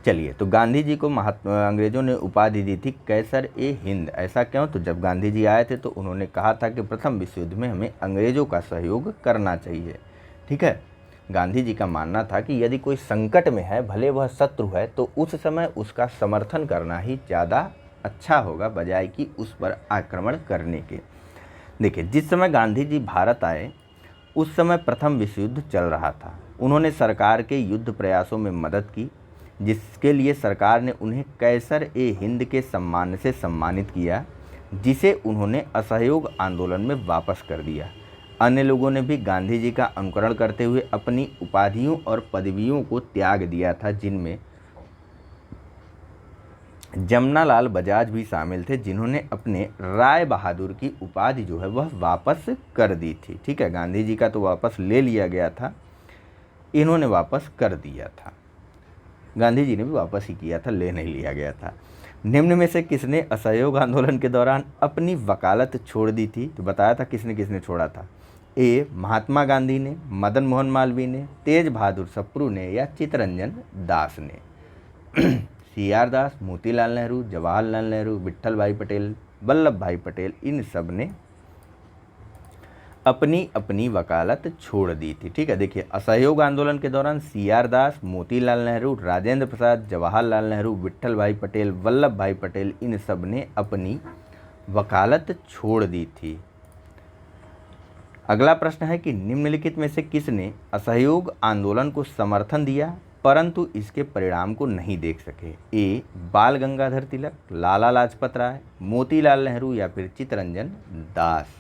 चलिए, तो गांधी जी को अंग्रेजों ने उपाधि दी थी कैसर ए हिंद। ऐसा क्यों? तो जब गांधी जी आए थे तो उन्होंने कहा था कि प्रथम विश्व युद्ध में हमें अंग्रेजों का सहयोग करना चाहिए। ठीक है, गांधी जी का मानना था कि यदि कोई संकट में है, भले वह शत्रु है, तो उस समय उसका समर्थन करना ही ज़्यादा अच्छा होगा बजाय कि उस पर आक्रमण करने के। देखिए, जिस समय गांधी जी भारत आए उस समय प्रथम विश्व युद्ध चल रहा था। उन्होंने सरकार के युद्ध प्रयासों में मदद की, जिसके लिए सरकार ने उन्हें कैसर ए हिंद के सम्मान से सम्मानित किया, जिसे उन्होंने असहयोग आंदोलन में वापस कर दिया। अन्य लोगों ने भी गांधी जी का अनुकरण करते हुए अपनी उपाधियों और पदवियों को त्याग दिया था, जिनमें जमनालाल बजाज भी शामिल थे, जिन्होंने अपने राय बहादुर की उपाधि जो है वह वापस कर दी थी। ठीक है, गांधी जी का तो वापस ले लिया गया था, इन्होंने वापस कर दिया था। गांधी जी ने भी वापस ही किया था, ले नहीं लिया गया था। निम्न में से किसने असहयोग आंदोलन के दौरान अपनी वकालत छोड़ दी थी? तो बताया था किसने किसने छोड़ा था। ए महात्मा गांधी ने, मदन मोहन मालवीय ने, तेज बहादुर सप्रू ने, या चित्तरंजन दास ने। CR दास, मोतीलाल नेहरू, जवाहरलाल नेहरू, विट्ठल भाई पटेल, वल्लभ भाई पटेल, इन सब ने अपनी अपनी वकालत छोड़ दी थी। ठीक है, देखिए असहयोग आंदोलन के दौरान CR दास, मोतीलाल नेहरू, राजेंद्र प्रसाद, जवाहरलाल नेहरू, विट्ठल भाई पटेल, वल्लभ भाई पटेल, इन सब ने अपनी वकालत छोड़ दी थी। अगला प्रश्न है कि निम्नलिखित में से किसने असहयोग आंदोलन को समर्थन दिया परंतु इसके परिणाम को नहीं देख सके? ए बाल गंगाधर तिलक, लाला लाजपत राय, मोतीलाल नेहरू या फिर चित्तरंजन दास।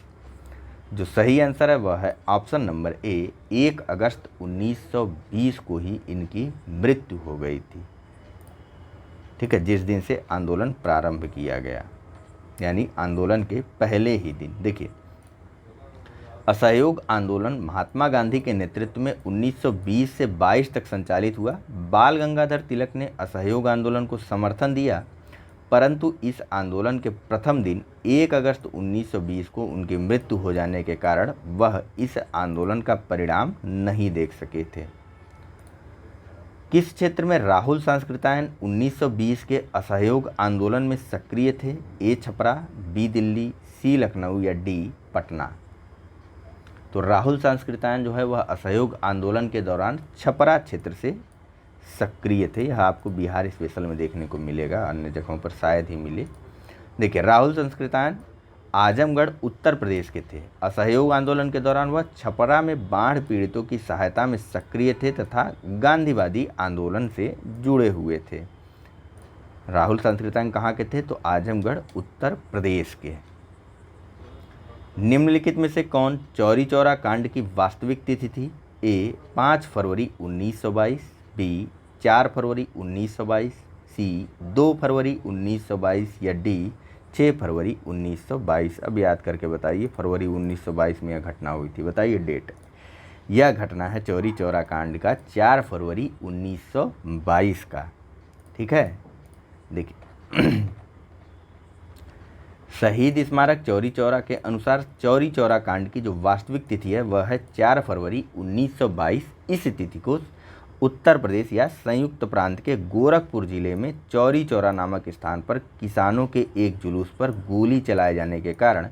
जो सही आंसर है वह है ऑप्शन नंबर ए, 1 अगस्त 1920 को ही इनकी मृत्यु हो गई थी। ठीक है, जिस दिन से आंदोलन प्रारंभ किया गया, यानी आंदोलन के पहले ही दिन। देखिए असहयोग आंदोलन महात्मा गांधी के नेतृत्व में 1920 से 22 तक संचालित हुआ। बाल गंगाधर तिलक ने असहयोग आंदोलन को समर्थन दिया परंतु इस आंदोलन के प्रथम दिन 1 अगस्त 1920 को उनकी मृत्यु हो जाने के कारण वह इस आंदोलन का परिणाम नहीं देख सके थे। किस क्षेत्र में राहुल सांस्कृत्यायन 1920 के असहयोग आंदोलन में सक्रिय थे? ए छपरा, बी दिल्ली, सी लखनऊ या डी पटना। तो राहुल सांस्कृत्यायन जो है वह असहयोग आंदोलन के दौरान छपरा क्षेत्र से सक्रिय थे। यह आपको बिहार स्पेशल में देखने को मिलेगा, अन्य जगहों पर शायद ही मिले। देखिए राहुल सांस्कृत्यायन आजमगढ़ उत्तर प्रदेश के थे। असहयोग आंदोलन के दौरान वह छपरा में बाढ़ पीड़ितों की सहायता में सक्रिय थे तथा गांधीवादी आंदोलन से जुड़े हुए थे। राहुल सांस्कृत्यायन कहाँ के थे? तो आजमगढ़ उत्तर प्रदेश के। निम्नलिखित में से कौन चौरी चौरा कांड की वास्तविक तिथि थी? ए 5 फरवरी 1922, बी 4 फरवरी 1922, सी 2 फरवरी 1922 या डी 6 फरवरी 1922। अब याद करके बताइए फरवरी 1922 में यह घटना हुई थी, बताइए डेट। यह घटना है चौरी चौरा कांड का 4 फरवरी 1922 का। ठीक है, देखिए शहीद स्मारक चौरी चौरा के अनुसार चौरी चौरा कांड की जो वास्तविक तिथि है वह है 4 फरवरी 1922। इस तिथि को उत्तर प्रदेश या संयुक्त प्रांत के गोरखपुर जिले में चौरी चौरा नामक स्थान पर किसानों के एक जुलूस पर गोली चलाए जाने के कारण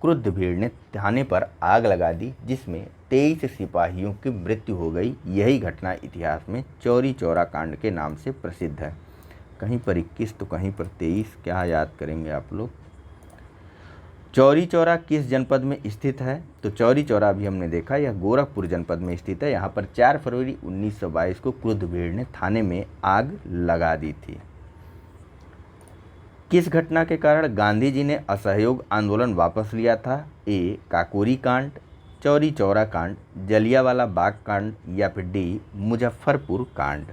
क्रुद्ध भीड़ ने थाने पर आग लगा दी जिसमें 23 सिपाहियों की मृत्यु हो गई। यही घटना इतिहास में चौरी चौरा कांड के नाम से प्रसिद्ध है। कहीं पर 21 तो कहीं पर 23, क्या याद करेंगे आप लोग। चौरी चौरा किस जनपद में स्थित है? तो चौरी चौरा भी हमने देखा यह गोरखपुर जनपद में स्थित है। यहाँ पर 4 फरवरी 1922 को क्रुद्ध भीड़ ने थाने में आग लगा दी थी। किस घटना के कारण गांधी जी ने असहयोग आंदोलन वापस लिया था? ए काकोरी कांड, चौरी चौरा कांड, जलियांवाला बाग कांड या फिर डी मुजफ्फरपुर कांड।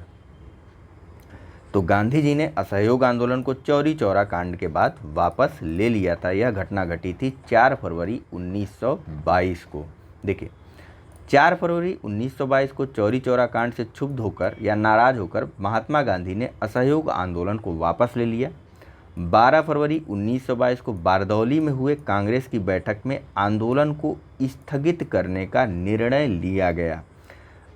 तो गांधी जी ने असहयोग आंदोलन को चौरी चौरा कांड के बाद वापस ले लिया था। यह घटना घटी थी 4 फरवरी 1922 को। देखिए 4 फरवरी 1922 को चौरी चौरा कांड से क्षुब्ध होकर या नाराज होकर महात्मा गांधी ने असहयोग आंदोलन को वापस ले लिया। 12 फरवरी 1922 को बारदौली में हुए कांग्रेस की बैठक में आंदोलन को स्थगित करने का निर्णय लिया गया।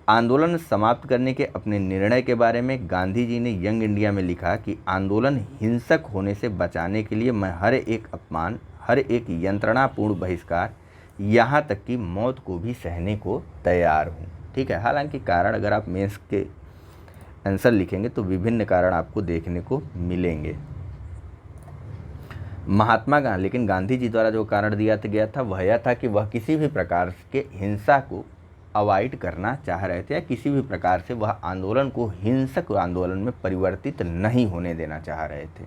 आंदोलन समाप्त करने के अपने निर्णय के बारे में गांधी जी ने यंग इंडिया में लिखा कि आंदोलन हिंसक होने से बचाने के लिए मैं हर एक अपमान, हर एक यंत्रणापूर्ण बहिष्कार, यहाँ तक कि मौत को भी सहने को तैयार हूँ। ठीक है, हालांकि कारण अगर आप मेंस के आंसर लिखेंगे तो विभिन्न कारण आपको देखने को मिलेंगे। लेकिन गांधी जी द्वारा जो कारण दिया गया था वह यह था कि वह किसी भी प्रकार के हिंसा को अवॉइड करना चाह रहे थे या किसी भी प्रकार से वह आंदोलन को हिंसक आंदोलन में परिवर्तित नहीं होने देना चाह रहे थे।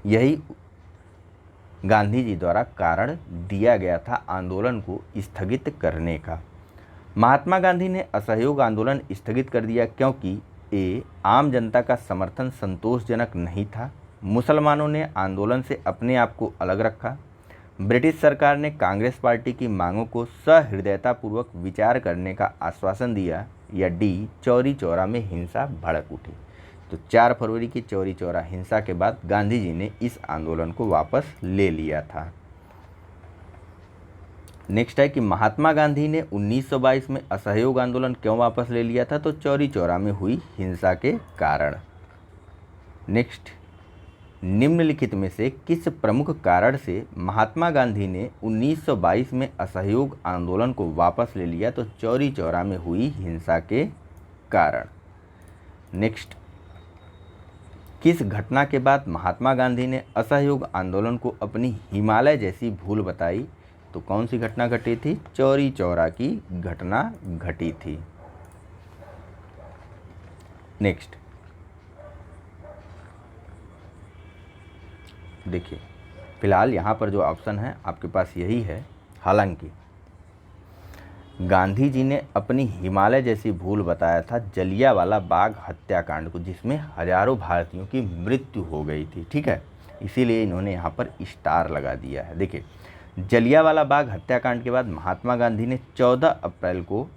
यही गांधी जी द्वारा कारण दिया गया था आंदोलन को स्थगित करने का। महात्मा गांधी ने असहयोग आंदोलन स्थगित कर दिया क्योंकि ए आम जनता का समर्थन संतोषजनक नहीं था, मुसलमानों ने आंदोलन से अपने आप को अलग रखा, ब्रिटिश सरकार ने कांग्रेस पार्टी की मांगों को सहृदयतापूर्वक विचार करने का आश्वासन दिया या डी चौरी चौरा में हिंसा भड़क उठी। तो 4 फरवरी की चौरी चौरा हिंसा के बाद गांधी जी ने इस आंदोलन को वापस ले लिया था। नेक्स्ट है कि महात्मा गांधी ने 1922 में असहयोग आंदोलन क्यों वापस ले लिया था? तो चौरी चौरा में हुई हिंसा के कारण। नेक्स्ट निम्नलिखित में से किस प्रमुख कारण से महात्मा गांधी ने 1922 में असहयोग आंदोलन को वापस ले लिया? तो चौरी चौरा में हुई हिंसा के कारण। नेक्स्ट, किस घटना के बाद महात्मा गांधी ने असहयोग आंदोलन को अपनी हिमालय जैसी भूल बताई? तो कौन सी घटना घटी थी? चौरी चौरा की घटना घटी थी। नेक्स्ट देखिए, फिलहाल यहाँ पर जो ऑप्शन है आपके पास यही है। हालांकि गांधी जी ने अपनी हिमालय जैसी भूल बताया था जलियांवाला बाग हत्याकांड को, जिसमें हजारों भारतीयों की मृत्यु हो गई थी। ठीक है, इसीलिए इन्होंने यहाँ पर स्टार लगा दिया है। देखिए, जलियांवाला बाग हत्याकांड के बाद महात्मा गांधी ने 14 अप्रैल को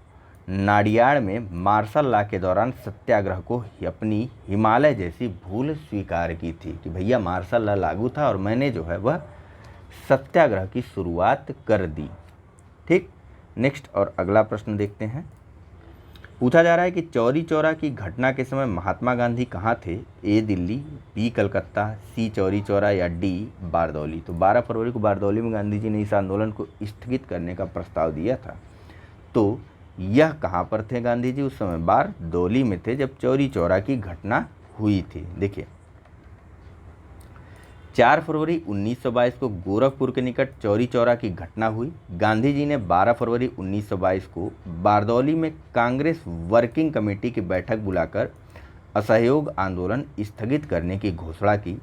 नाडियाड में मार्शल लॉ के दौरान सत्याग्रह को अपनी हिमालय जैसी भूल स्वीकार की थी कि भैया मार्शल लॉ लागू था और मैंने जो है वह सत्याग्रह की शुरुआत कर दी। ठीक, नेक्स्ट और अगला प्रश्न देखते हैं। पूछा जा रहा है कि चौरी चौरा की घटना के समय महात्मा गांधी कहाँ थे? ए दिल्ली, बी कलकत्ता, सी चौरी चौरा या डी बारदौली। तो 12 फरवरी को बारदौली में गांधी जी ने इस आंदोलन को स्थगित करने का प्रस्ताव दिया था। तो यह कहाँ पर थे गांधी जी? उस समय बारदौली में थे जब चौरी चौरा की घटना हुई थी। देखिए, 4 फरवरी 1922 को गोरखपुर के निकट चौरी चौरा की घटना हुई। गांधी जी ने 12 फरवरी 1922 को बारदौली में कांग्रेस वर्किंग कमेटी की बैठक बुलाकर असहयोग आंदोलन स्थगित करने की घोषणा की।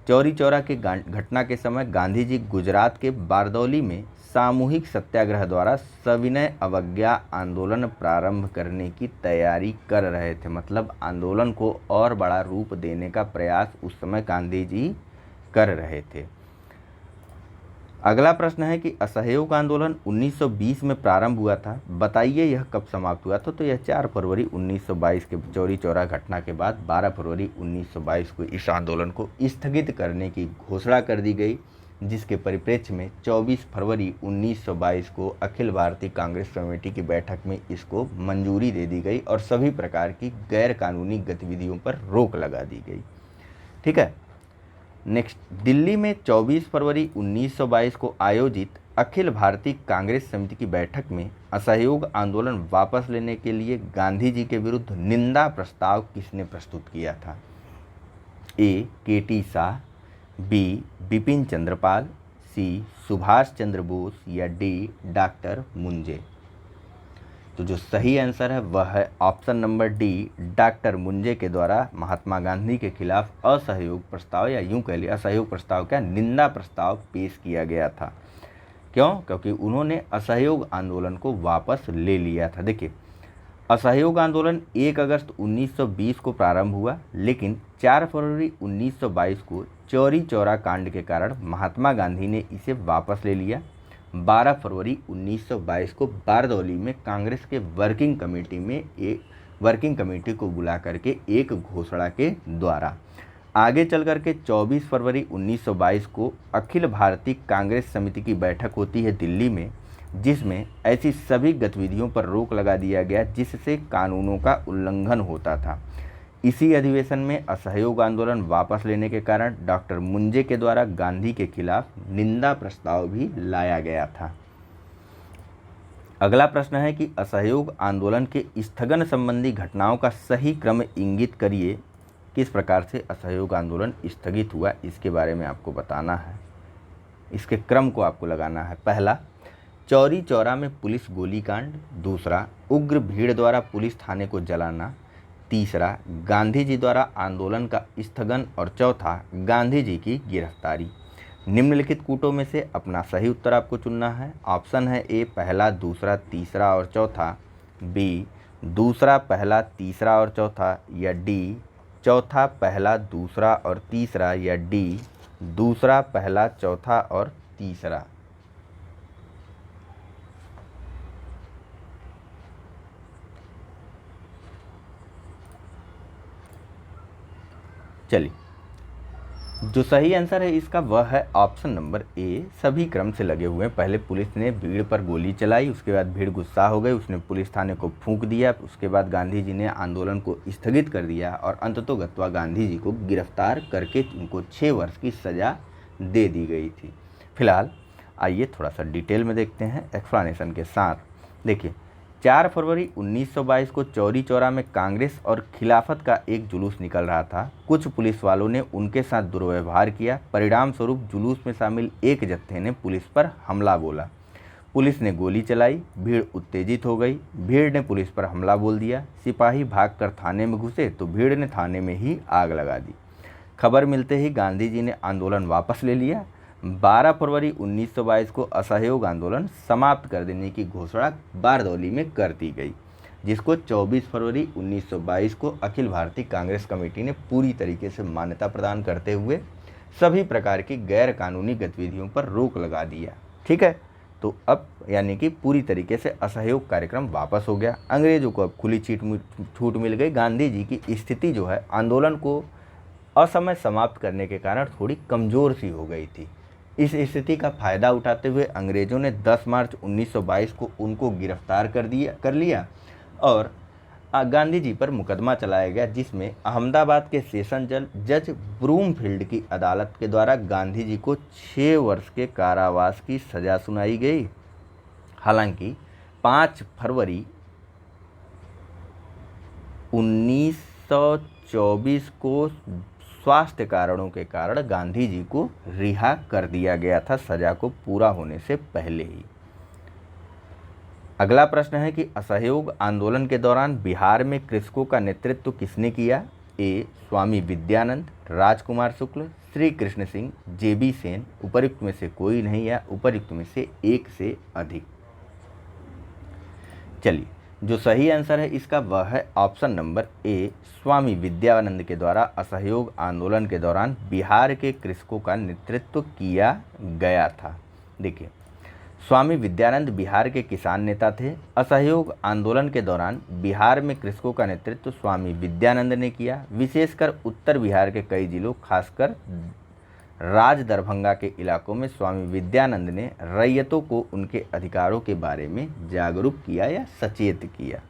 चौरी चौरा की घटना के समय गांधी जी गुजरात के बारदौली में सामूहिक सत्याग्रह द्वारा सविनय अवज्ञा आंदोलन प्रारंभ करने की तैयारी कर रहे थे। मतलब आंदोलन को और बड़ा रूप देने का प्रयास उस समय गांधी जी कर रहे थे। अगला प्रश्न है कि असहयोग आंदोलन 1920 में प्रारंभ हुआ था, बताइए यह कब समाप्त हुआ था? तो यह 4 फरवरी 1922 के चौरी चौरा घटना के बाद 12 फरवरी 1922 को इस आंदोलन को स्थगित करने की घोषणा कर दी गई, जिसके परिप्रेक्ष्य में 24 फरवरी 1922 को अखिल भारतीय कांग्रेस कमेटी की बैठक में इसको मंजूरी दे दी गई और सभी प्रकार की गैर कानूनी गतिविधियों पर रोक लगा दी गई। ठीक है, नेक्स्ट, दिल्ली में 24 फरवरी 1922 को आयोजित अखिल भारतीय कांग्रेस समिति की बैठक में असहयोग आंदोलन वापस लेने के लिए गांधी जी के विरुद्ध निंदा प्रस्ताव किसने प्रस्तुत किया था? ए के.टी. शाह, बी बिपिन चंद्रपाल, सी सुभाष चंद्र बोस या डी डॉक्टर मुंजे। तो जो सही आंसर है वह है option number D, doctor Munje के द्वारा महात्मा गांधी के खिलाफ असहयोग प्रस्ताव या यूं कह लिए असहयोग प्रस्ताव क्या निंदा प्रस्ताव पेश किया गया था। क्यों? क्योंकि उन्होंने असहयोग आंदोलन को वापस ले लिया था। देखिए, असहयोग आंदोलन 1 अगस्त 1920 को प्रारंभ हुआ, लेकिन 4 फरवरी 1922 को चौरी चौरा कांड के कारण महात्मा गांधी ने इसे वापस ले लिया। 12 फरवरी 1922 को बारदौली में कांग्रेस के वर्किंग कमेटी को बुला करके एक घोषणा के द्वारा आगे चल करके 24 फरवरी 1922 को अखिल भारतीय कांग्रेस समिति की बैठक होती है दिल्ली में, जिसमें ऐसी सभी गतिविधियों पर रोक लगा दिया गया जिससे कानूनों का उल्लंघन होता था। इसी अधिवेशन में असहयोग आंदोलन वापस लेने के कारण डॉक्टर मुंजे के द्वारा गांधी के खिलाफ निंदा प्रस्ताव भी लाया गया था। अगला प्रश्न है कि असहयोग आंदोलन के स्थगन संबंधी घटनाओं का सही क्रम इंगित करिए। किस प्रकार से असहयोग आंदोलन स्थगित हुआ, इसके बारे में आपको बताना है। इसके क्रम को आपको लगाना है। पहला, चौरी चौरा में पुलिस गोलीकांड। दूसरा, उग्र भीड़ द्वारा पुलिस थाने को जलाना। तीसरा, गांधी जी द्वारा आंदोलन का स्थगन। और चौथा, गांधी जी की गिरफ्तारी। निम्नलिखित कूटों में से अपना सही उत्तर आपको चुनना है। ऑप्शन है ए पहला, दूसरा, तीसरा और चौथा, बी दूसरा, पहला, तीसरा और चौथा, या डी चौथा, पहला, दूसरा और तीसरा, या डी दूसरा, पहला, चौथा और तीसरा। चलिए, जो सही आंसर है इसका वह है ऑप्शन नंबर ए, सभी क्रम से लगे हुए हैं। पहले पुलिस ने भीड़ पर गोली चलाई, उसके बाद भीड़ गुस्सा हो गई, उसने पुलिस थाने को फूंक दिया, उसके बाद गांधी जी ने आंदोलन को स्थगित कर दिया और अंततोगत्वा गांधी जी को गिरफ्तार करके उनको 6 वर्ष की सज़ा दे दी गई थी। फिलहाल आइए थोड़ा सा डिटेल में देखते हैं एक्सप्लेनेशन के साथ। देखिए 4 फरवरी 1922 को चौरी चौरा में कांग्रेस और खिलाफत का एक जुलूस निकल रहा था। कुछ पुलिस वालों ने उनके साथ दुर्व्यवहार किया। परिणाम स्वरूप जुलूस में शामिल एक जत्थे ने पुलिस पर हमला बोला। पुलिस ने गोली चलाई, भीड़ उत्तेजित हो गई, भीड़ ने पुलिस पर हमला बोल दिया। सिपाही भागकर थाने में घुसे तो भीड़ ने थाने में ही आग लगा दी। खबर मिलते ही गांधी जी ने आंदोलन वापस ले लिया। 12 फरवरी 1922 को असहयोग आंदोलन समाप्त कर देने की घोषणा बारदौली में कर दी गई, जिसको 24 फरवरी 1922 को अखिल भारतीय कांग्रेस कमेटी ने पूरी तरीके से मान्यता प्रदान करते हुए सभी प्रकार की गैर कानूनी गतिविधियों पर रोक लगा दिया। ठीक है, तो अब यानी कि पूरी तरीके से असहयोग कार्यक्रम वापस हो गया। अंग्रेजों को अब खुली छूट मिल गई। गांधी जी की स्थिति जो है आंदोलन को असमय समाप्त करने के कारण थोड़ी कमज़ोर सी हो गई थी। इस स्थिति का फायदा उठाते हुए अंग्रेज़ों ने 10 मार्च 1922 को उनको गिरफ्तार कर लिया और गांधी जी पर मुकदमा चलाया गया, जिसमें अहमदाबाद के सेशन जज ब्रूमफील्ड की अदालत के द्वारा गांधी जी को 6 वर्ष के कारावास की सज़ा सुनाई गई। हालांकि 5 फरवरी 1924 को स्वास्थ्य कारणों के कारण गांधी जी को रिहा कर दिया गया था, सजा को पूरा होने से पहले ही। अगला प्रश्न है कि असहयोग आंदोलन के दौरान बिहार में कृषकों का नेतृत्व किसने किया? ए. स्वामी विद्यानंद, राजकुमार शुक्ल, श्री कृष्ण सिंह, जेबी सेन। उपर्युक्त में से कोई नहीं या उपर्युक्त में से एक से अधिक। चलिए, जो सही आंसर है इसका वह है ऑप्शन नंबर ए, स्वामी विद्यानंद के द्वारा असहयोग आंदोलन के दौरान बिहार के कृषकों का नेतृत्व किया गया था। देखिए, स्वामी विद्यानंद बिहार के किसान नेता थे। असहयोग आंदोलन के दौरान बिहार में कृषकों का नेतृत्व स्वामी विद्यानंद ने किया। विशेषकर उत्तर बिहार के कई जिलों, खासकर राज दरभंगा के इलाकों में स्वामी विद्यानंद ने रैयतों को उनके अधिकारों के बारे में जागरूक किया या सचेत किया।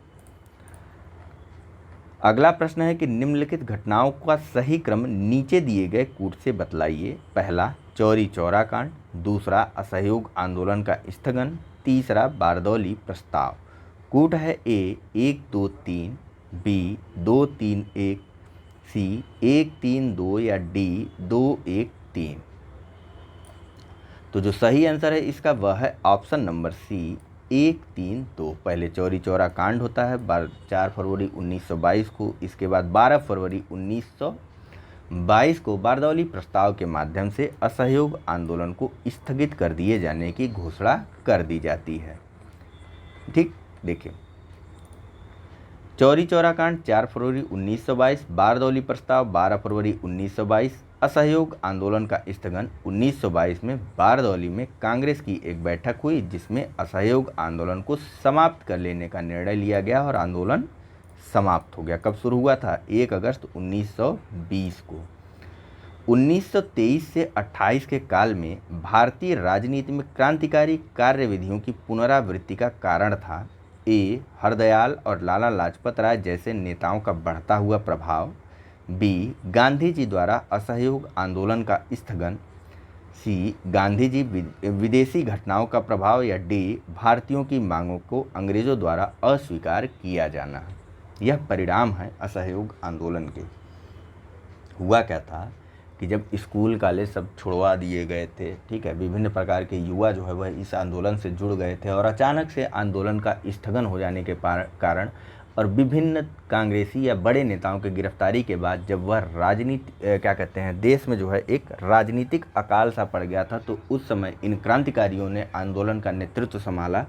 अगला प्रश्न है कि निम्नलिखित घटनाओं का सही क्रम नीचे दिए गए कूट से बतलाइए। पहला, चौरी चौरा कांड। दूसरा, असहयोग आंदोलन का स्थगन। तीसरा, बारदौली प्रस्ताव। कूट है ए 1 2 3, बी 2 3 1, सी 1 3 2 या डी 2 1 3। तो जो सही आंसर है इसका वह है ऑप्शन नंबर सी, 1 3 2। पहले चौरी चौरा कांड होता है 4 फरवरी 1922 को। इसके बाद 12 फरवरी 1922 को बारदौली प्रस्ताव के माध्यम से असहयोग आंदोलन को स्थगित कर दिए जाने की घोषणा कर दी जाती है। ठीक, देखिए, चौरी चौरा कांड 4 फरवरी 1922, बारदौली प्रस्ताव 12 फरवरी 1922, असहयोग आंदोलन का स्थगन 1922 में बारदौली में कांग्रेस की एक बैठक हुई, जिसमें असहयोग आंदोलन को समाप्त कर लेने का निर्णय लिया गया और आंदोलन समाप्त हो गया। कब शुरू हुआ था? 1 अगस्त 1920 को। 1923 से 28 के काल में भारतीय राजनीति में क्रांतिकारी कार्यविधियों की पुनरावृत्ति का कारण था ए. हरदयाल और लाला लाजपत राय जैसे नेताओं का बढ़ता हुआ प्रभाव, बी. गांधी जी द्वारा असहयोग आंदोलन का स्थगन, सी. गांधी जी विदेशी घटनाओं का प्रभाव या डी. भारतीयों की मांगों को अंग्रेजों द्वारा अस्वीकार किया जाना। यह परिणाम है असहयोग आंदोलन के। हुआ क्या था कि जब स्कूल कॉलेज सब छुड़वा दिए गए थे, ठीक है, विभिन्न प्रकार के युवा जो है वह इस आंदोलन से जुड़ गए थे और अचानक से आंदोलन का स्थगन हो जाने के कारण और विभिन्न कांग्रेसी या बड़े नेताओं की गिरफ्तारी के बाद जब वह देश में जो है एक राजनीतिक अकाल सा पड़ गया था, तो उस समय इन क्रांतिकारियों ने आंदोलन का नेतृत्व संभाला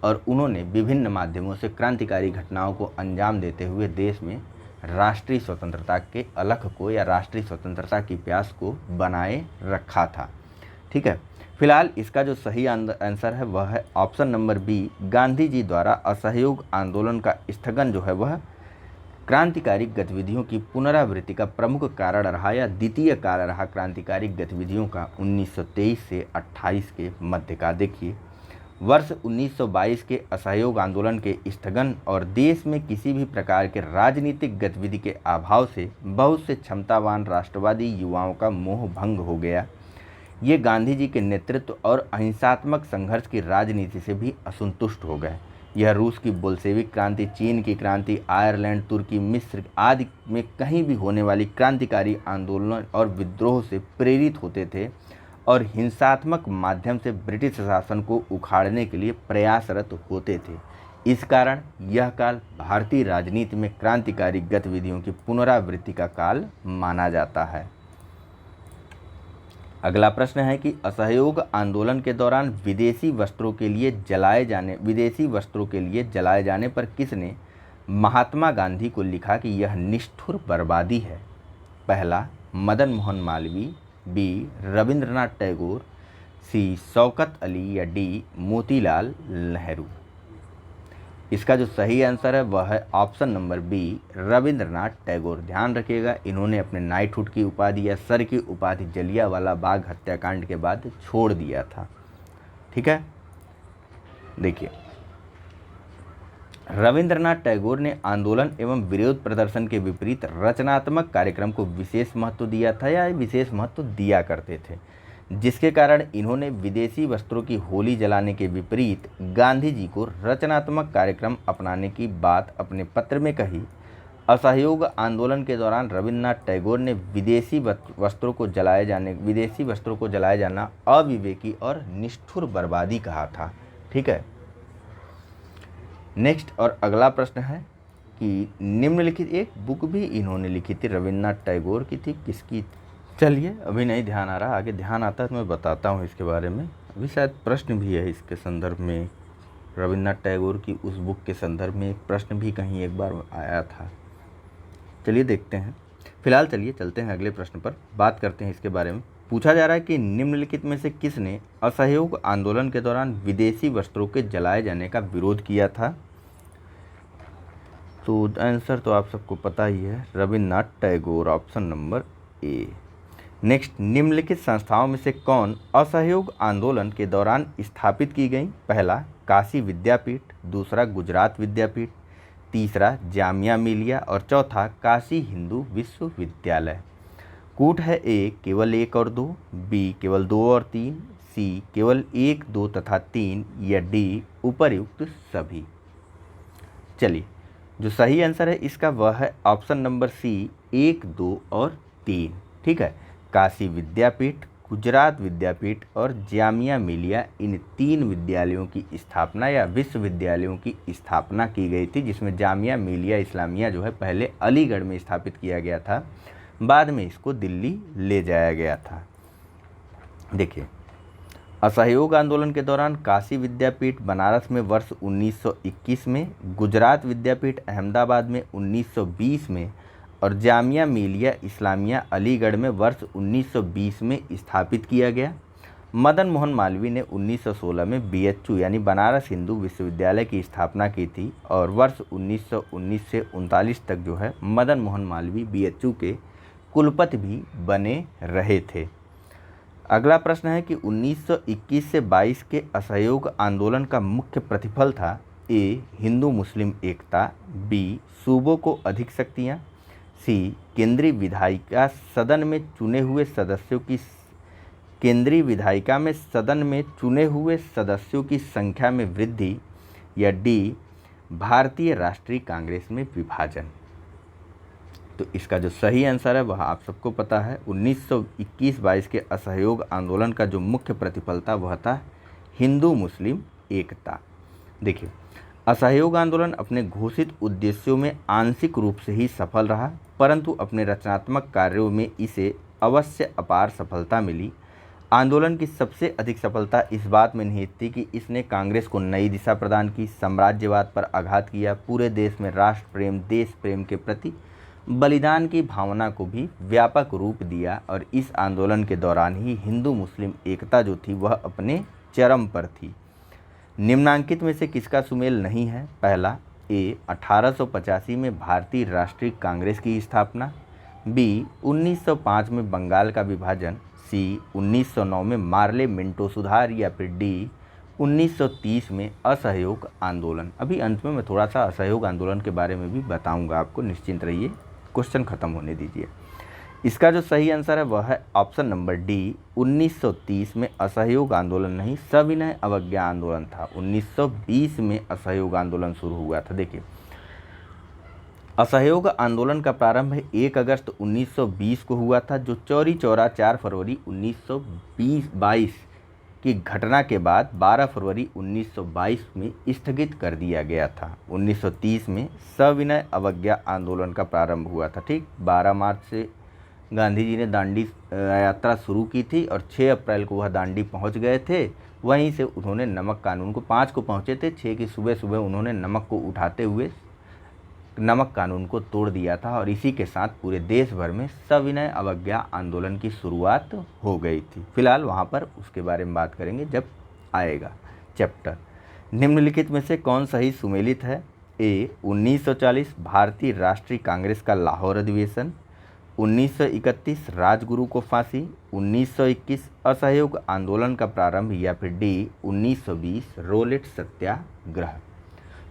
और उन्होंने विभिन्न माध्यमों से क्रांतिकारी घटनाओं को अंजाम देते हुए देश में राष्ट्रीय स्वतंत्रता के अलख को या राष्ट्रीय स्वतंत्रता की प्यास को बनाए रखा था। ठीक है, फिलहाल इसका जो सही आंसर है वह है option number B, Gandhi ji द्वारा असहयोग आंदोलन का स्थगन जो है वह क्रांतिकारी गतिविधियों की पुनरावृत्ति का प्रमुख कारण रहा या द्वितीय कारण रहा क्रांतिकारी गतिविधियों का 1923 से 28 के मध्य का? देखिए, वर्ष 1922 के असहयोग आंदोलन के स्थगन और देश में किसी भी प्रकार के राजनीतिक गतिविधि के अभाव से बहुत से क्षमतावान राष्ट्रवादी युवाओं का मोह भंग हो गया। ये गांधी जी के नेतृत्व और अहिंसात्मक संघर्ष की राजनीति से भी असंतुष्ट हो गए। यह रूस की बोल्शेविक क्रांति, चीन की क्रांति, आयरलैंड, तुर्की, मिस्र आदि में कहीं भी होने वाली क्रांतिकारी आंदोलन और विद्रोह से प्रेरित होते थे और हिंसात्मक माध्यम से ब्रिटिश शासन को उखाड़ने के लिए प्रयासरत होते थे। इस कारण यह काल भारतीय राजनीति में क्रांतिकारी गतिविधियों की पुनरावृत्ति का काल माना जाता है। अगला प्रश्न है कि असहयोग आंदोलन के दौरान विदेशी वस्त्रों के लिए जलाए जाने पर किसने महात्मा गांधी को लिखा कि यह निष्ठुर बर्बादी है? पहला, मदन मोहन मालवीय, बी, रविंद्रनाथ टैगोर, सी, शौकत अली या डी, मोतीलाल नेहरू। इसका जो सही आंसर है वह है option number B, Rabindranath Tagore. ध्यान रखिएगा, इन्होंने अपने नाइटहुड की उपाधि या सर की उपाधि जलियांवाला बाग हत्याकांड के बाद छोड़ दिया था। ठीक है, देखिए, रविंद्रनाथ टैगोर ने आंदोलन एवं विरोध प्रदर्शन के विपरीत रचनात्मक कार्यक्रम को विशेष महत्व दिया था या विशेष महत्व दिया करते थे, जिसके कारण इन्होंने विदेशी वस्त्रों की होली जलाने के विपरीत गांधी जी को रचनात्मक कार्यक्रम अपनाने की बात अपने पत्र में कही। असहयोग आंदोलन के दौरान रविंद्रनाथ टैगोर ने विदेशी वस्त्रों को जलाए जाना अविवेकी और निष्ठुर बर्बादी कहा था। ठीक है, नेक्स्ट और अगला प्रश्न है कि निम्नलिखित, एक बुक भी इन्होंने लिखी थी रविंद्रनाथ टैगोर की थी, किसकी? चलिए, अभी नहीं ध्यान आ रहा, आगे ध्यान आता है तो मैं बताता हूँ इसके बारे में। अभी शायद प्रश्न भी है इसके संदर्भ में, रविंद्रनाथ टैगोर की उस बुक के संदर्भ में एक प्रश्न भी कहीं एक बार आया था। चलिए देखते हैं। फिलहाल चलिए चलते हैं अगले प्रश्न पर, बात करते हैं इसके बारे में। पूछा जा रहा है कि निम्नलिखित में से किसने असहयोग आंदोलन के दौरान विदेशी वस्त्रों के जलाए जाने का विरोध किया था? तो आंसर तो आप सबको पता ही है, Rabindranath Tagore, option number A. Next, निम्नलिखित संस्थाओं में से कौन असहयोग आंदोलन के दौरान स्थापित की गई? पहला, काशी विद्यापीठ, दूसरा, गुजरात विद्यापीठ, तीसरा, जामिया मिलिया और चौथा, काशी हिंदू विश्वविद्यालय। कूट है ए, केवल 1 और 2, बी, केवल 2 और 3, सी, केवल 1, 2 तथा 3 या डी, उपर्युक्त सभी। चलिए, जो सही आंसर है इसका वह है ऑप्शन नंबर सी, 1, 2 और 3। ठीक है, काशी विद्यापीठ, गुजरात विद्यापीठ और जामिया मिलिया, इन 3 विद्यालयों की स्थापना या विश्वविद्यालयों की स्थापना की गई थी, जिसमें जामिया मिलिया इस्लामिया जो है पहले अलीगढ़ में स्थापित किया गया था, बाद में इसको दिल्ली ले जाया गया था। देखिए, असहयोग आंदोलन के दौरान काशी विद्यापीठ बनारस में वर्ष 1921 में, गुजरात विद्यापीठ अहमदाबाद में 1920 में और जामिया मिलिया इस्लामिया अलीगढ़ में वर्ष 1920 में स्थापित किया गया। मदन मोहन मालवीय ने 1916 में BHU यानी बनारस हिंदू विश्वविद्यालय की स्थापना की थी और वर्ष 1919 से 39 तक जो है मदन मोहन मालवीय BHU के कुलपति भी बने रहे थे। अगला प्रश्न है कि 1921 से 22 के असहयोग आंदोलन का मुख्य प्रतिफल था? ए, हिंदू मुस्लिम एकता, बी, सूबों को अधिक शक्तियाँ, सी, केंद्रीय विधायिका सदन में चुने हुए सदस्यों की संख्या में वृद्धि या डी, भारतीय राष्ट्रीय कांग्रेस में विभाजन। तो इसका जो सही आंसर है वह आप सबको पता है, 1921-22 के असहयोग आंदोलन का जो मुख्य प्रतिफल था वह था हिंदू मुस्लिम एकता। देखिए, असहयोग आंदोलन अपने घोषित उद्देश्यों में आंशिक रूप से ही सफल रहा, परंतु अपने रचनात्मक कार्यों में इसे अवश्य अपार सफलता मिली। आंदोलन की सबसे अधिक सफलता इस बात में निहित थी कि इसने कांग्रेस को नई दिशा प्रदान की, साम्राज्यवाद पर आघात किया, पूरे देश में राष्ट्र प्रेम, देश प्रेम के प्रति बलिदान की भावना को भी व्यापक रूप दिया और इस आंदोलन के दौरान ही हिंदू मुस्लिम एकता जो थी वह अपने चरम पर थी। निम्नांकित में से किसका सुमेल नहीं है? पहला, ए 1885 में भारतीय राष्ट्रीय कांग्रेस की स्थापना, बी 1905 में बंगाल का विभाजन, सी 1909 में मार्ले मिंटो सुधार, या फिर डी 1930 में असहयोग आंदोलन। अभी अंत में मैं थोड़ा सा असहयोग आंदोलन के बारे में भी बताऊंगा आपको, निश्चिंत रहिए, क्वेश्चन खत्म होने दीजिए। इसका जो सही आंसर है वह है ऑप्शन नंबर डी 1930 में असहयोग आंदोलन नहीं, सविनय अवज्ञा आंदोलन था। 1920 में असहयोग आंदोलन शुरू हुआ था। देखिए, असहयोग आंदोलन का प्रारंभ 1 अगस्त 1920 को हुआ था, जो चौरी चौरा 4 फरवरी 1922 की घटना के बाद 12 फरवरी 1922 में स्थगित कर दिया गया था। 1930 में सविनय अवज्ञा आंदोलन का प्रारंभ हुआ था। ठीक, 12 मार्च से गांधी जी ने दांडी यात्रा शुरू की थी और 6 अप्रैल को वह दांडी पहुंच गए थे। वहीं से उन्होंने नमक कानून को, 5 को पहुंचे थे, 6 की सुबह सुबह उन्होंने नमक को उठाते हुए नमक कानून को तोड़ दिया था और इसी के साथ पूरे देश भर में सविनय अवज्ञा आंदोलन की शुरुआत हो गई थी। फिलहाल वहाँ पर उसके बारे में बात करेंगे जब आएगा चैप्टर। निम्नलिखित में से कौन सही सुमेलित है? ए 1940 भारतीय राष्ट्रीय कांग्रेस का लाहौर अधिवेशन, 1931 राजगुरु को फांसी, 1921 असहयोग आंदोलन का प्रारंभ, या फिर डी 1920 रोलेट सत्याग्रह।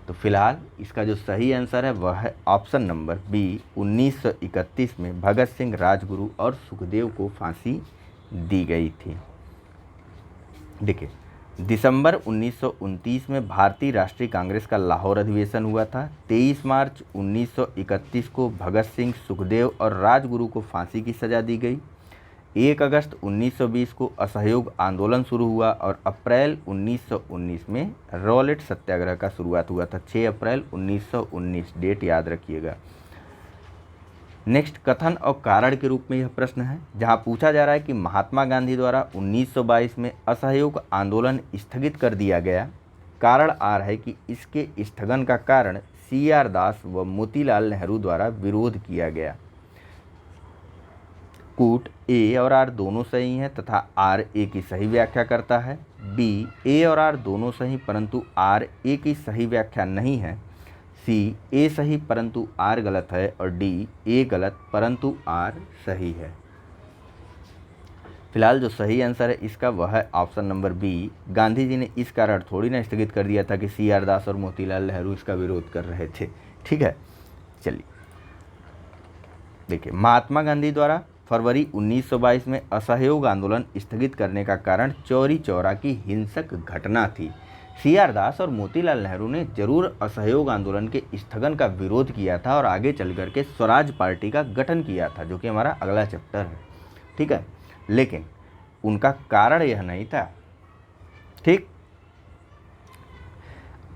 तो फिलहाल इसका जो सही आंसर है वह है ऑप्शन नंबर बी 1931 में भगत सिंह, राजगुरु और सुखदेव को फांसी दी गई थी। देखिए, दिसंबर 1929 में भारतीय राष्ट्रीय कांग्रेस का लाहौर अधिवेशन हुआ था। 23 मार्च 1931 को भगत सिंह, सुखदेव और राजगुरु को फांसी की सज़ा दी गई। 1 अगस्त 1920 को असहयोग आंदोलन शुरू हुआ और अप्रैल 1919 में रॉलेट सत्याग्रह का शुरुआत हुआ था। 6 अप्रैल 1919 डेट याद रखिएगा। नेक्स्ट, कथन और कारण के रूप में यह प्रश्न है, जहां पूछा जा रहा है कि महात्मा गांधी द्वारा 1922 में असहयोग आंदोलन स्थगित कर दिया गया। कारण आ रहा है कि इसके स्थगन का कारण CR दास व मोतीलाल नेहरू द्वारा विरोध किया गया। कूट ए और आर दोनों सही हैं तथा आर ए की सही व्याख्या करता है। बी ए और आर दोनों सही परंतु आर ए की सही व्याख्या नहीं है। सी ए सही परंतु आर गलत है और डी ए गलत परंतु आर सही है। फिलहाल जो सही आंसर है इसका वह है option number B. Gandhi ji ने इस कारण थोड़ी ना स्थगित कर दिया था कि CR दास और मोतीलाल नेहरू इसका विरोध कर रहे थे। ठीक है, चलिए देखिए, महात्मा गांधी द्वारा फरवरी 1922 में असहयोग आंदोलन स्थगित करने का कारण चौरी चौरा की हिंसक घटना थी। CR दास और मोतीलाल नेहरू ने जरूर असहयोग आंदोलन के स्थगन का विरोध किया था और आगे चल करके स्वराज पार्टी का गठन किया था, जो कि हमारा अगला चैप्टर है। ठीक है, लेकिन उनका कारण यह नहीं था। ठीक,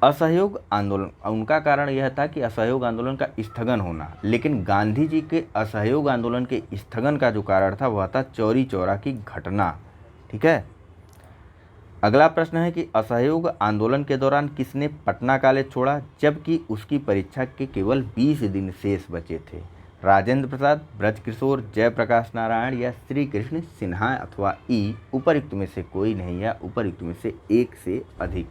असहयोग आंदोलन, उनका कारण यह था कि असहयोग आंदोलन का स्थगन होना, लेकिन गांधी जी के असहयोग आंदोलन के स्थगन का जो कारण था वह था चौरी चौरा की घटना। ठीक है, अगला प्रश्न है कि असहयोग आंदोलन के दौरान किसने पटना कॉलेज छोड़ा जबकि उसकी परीक्षा के केवल 20 दिन शेष बचे थे? राजेंद्र प्रसाद, ब्रजकिशोर, जयप्रकाश नारायण या श्री कृष्ण सिन्हा अथवा ई उपयुक्त में से कोई नहीं या उपयुक्त में से एक से अधिक।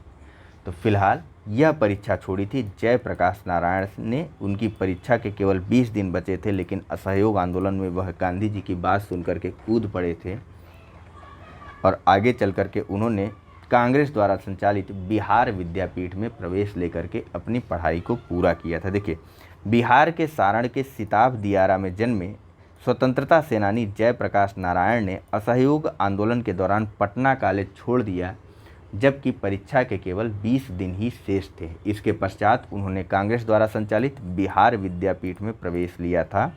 तो फिलहाल यह परीक्षा छोड़ी थी जयप्रकाश नारायण ने। उनकी परीक्षा के केवल 20 दिन बचे थे, लेकिन असहयोग आंदोलन में वह गांधी जी की बात सुनकर के कूद पड़े थे और आगे चल कर के उन्होंने कांग्रेस द्वारा संचालित बिहार विद्यापीठ में प्रवेश लेकर के अपनी पढ़ाई को पूरा किया था। देखिए, बिहार के सारण के सिताब दियारा में जन्मे स्वतंत्रता सेनानी जयप्रकाश नारायण ने असहयोग आंदोलन के दौरान पटना कॉलेज छोड़ दिया जबकि परीक्षा के केवल 20 दिन ही शेष थे। इसके पश्चात उन्होंने कांग्रेस द्वारा संचालित बिहार विद्यापीठ में प्रवेश लिया था।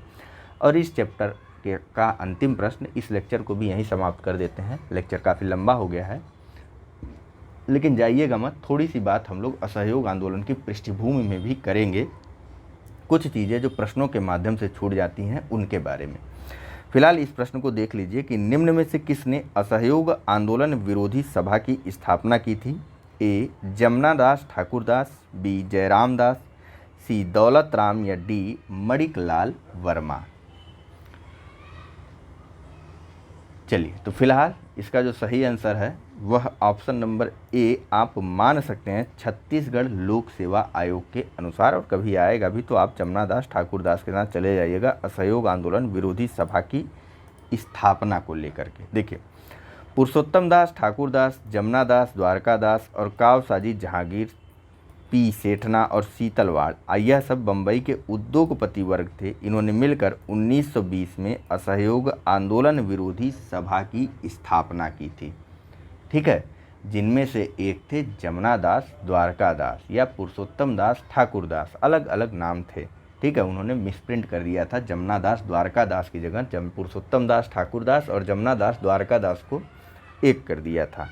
और इस चैप्टर का अंतिम प्रश्न, इस लेक्चर को भी यहीं समाप्त कर देते हैं। लेक्चर काफ़ी लंबा हो गया है, लेकिन जाइएगा मत, थोड़ी सी बात हम लोग असहयोग आंदोलन की पृष्ठभूमि में भी करेंगे। कुछ चीज़ें जो प्रश्नों के माध्यम से छूट जाती हैं उनके बारे में। फिलहाल इस प्रश्न को देख लीजिए कि निम्न में से किसने असहयोग आंदोलन विरोधी सभा की स्थापना की थी? ए जमुना दास ठाकुरदास, बी जयराम दास, सी दौलत राम या डी मणिकलाल वर्मा। चलिए, तो फिलहाल इसका जो सही आंसर है वह ऑप्शन नंबर ए आप मान सकते हैं छत्तीसगढ़ लोक सेवा आयोग के अनुसार, और कभी आएगा भी तो आप जमुना दास ठाकुर दास के साथ चले जाइएगा असहयोग आंदोलन विरोधी सभा की स्थापना को लेकर के। देखिए, पुरुषोत्तम दास ठाकुर दास, जमुना दास, द्वारका दास और कावसाजी जहांगीर, पी सेठना और शीतलवाड़, यह सब बम्बई के उद्योगपति वर्ग थे। इन्होंने मिलकर 1920 में असहयोग आंदोलन विरोधी सभा की स्थापना की थी। ठीक है, जिनमें से एक थे जमुना दास, द्वारका दास या पुरुषोत्तम दास ठाकुर दास, अलग अलग नाम थे। ठीक है, उन्होंने मिसप्रिंट कर दिया था, जमुना दास द्वारका दास की जगह पुरुषोत्तम दास ठाकुर दास और जमुना दास द्वारका दास को एक कर दिया था।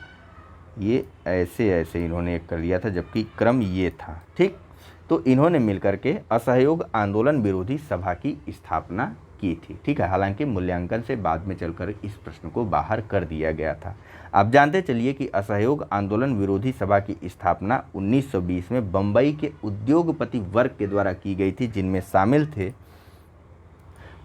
ये ऐसे इन्होंने एक कर दिया था, जबकि क्रम ये था। ठीक, तो इन्होंने मिलकर के असहयोग आंदोलन विरोधी सभा की स्थापना की थी। ठीक है, हालांकि मूल्यांकन से बाद में चलकर इस प्रश्न को बाहर कर दिया गया था। आप जानते चलिए कि असहयोग आंदोलन विरोधी सभा की स्थापना 1920 में बम्बई के उद्योगपति वर्ग के द्वारा की गई थी, जिनमें शामिल थे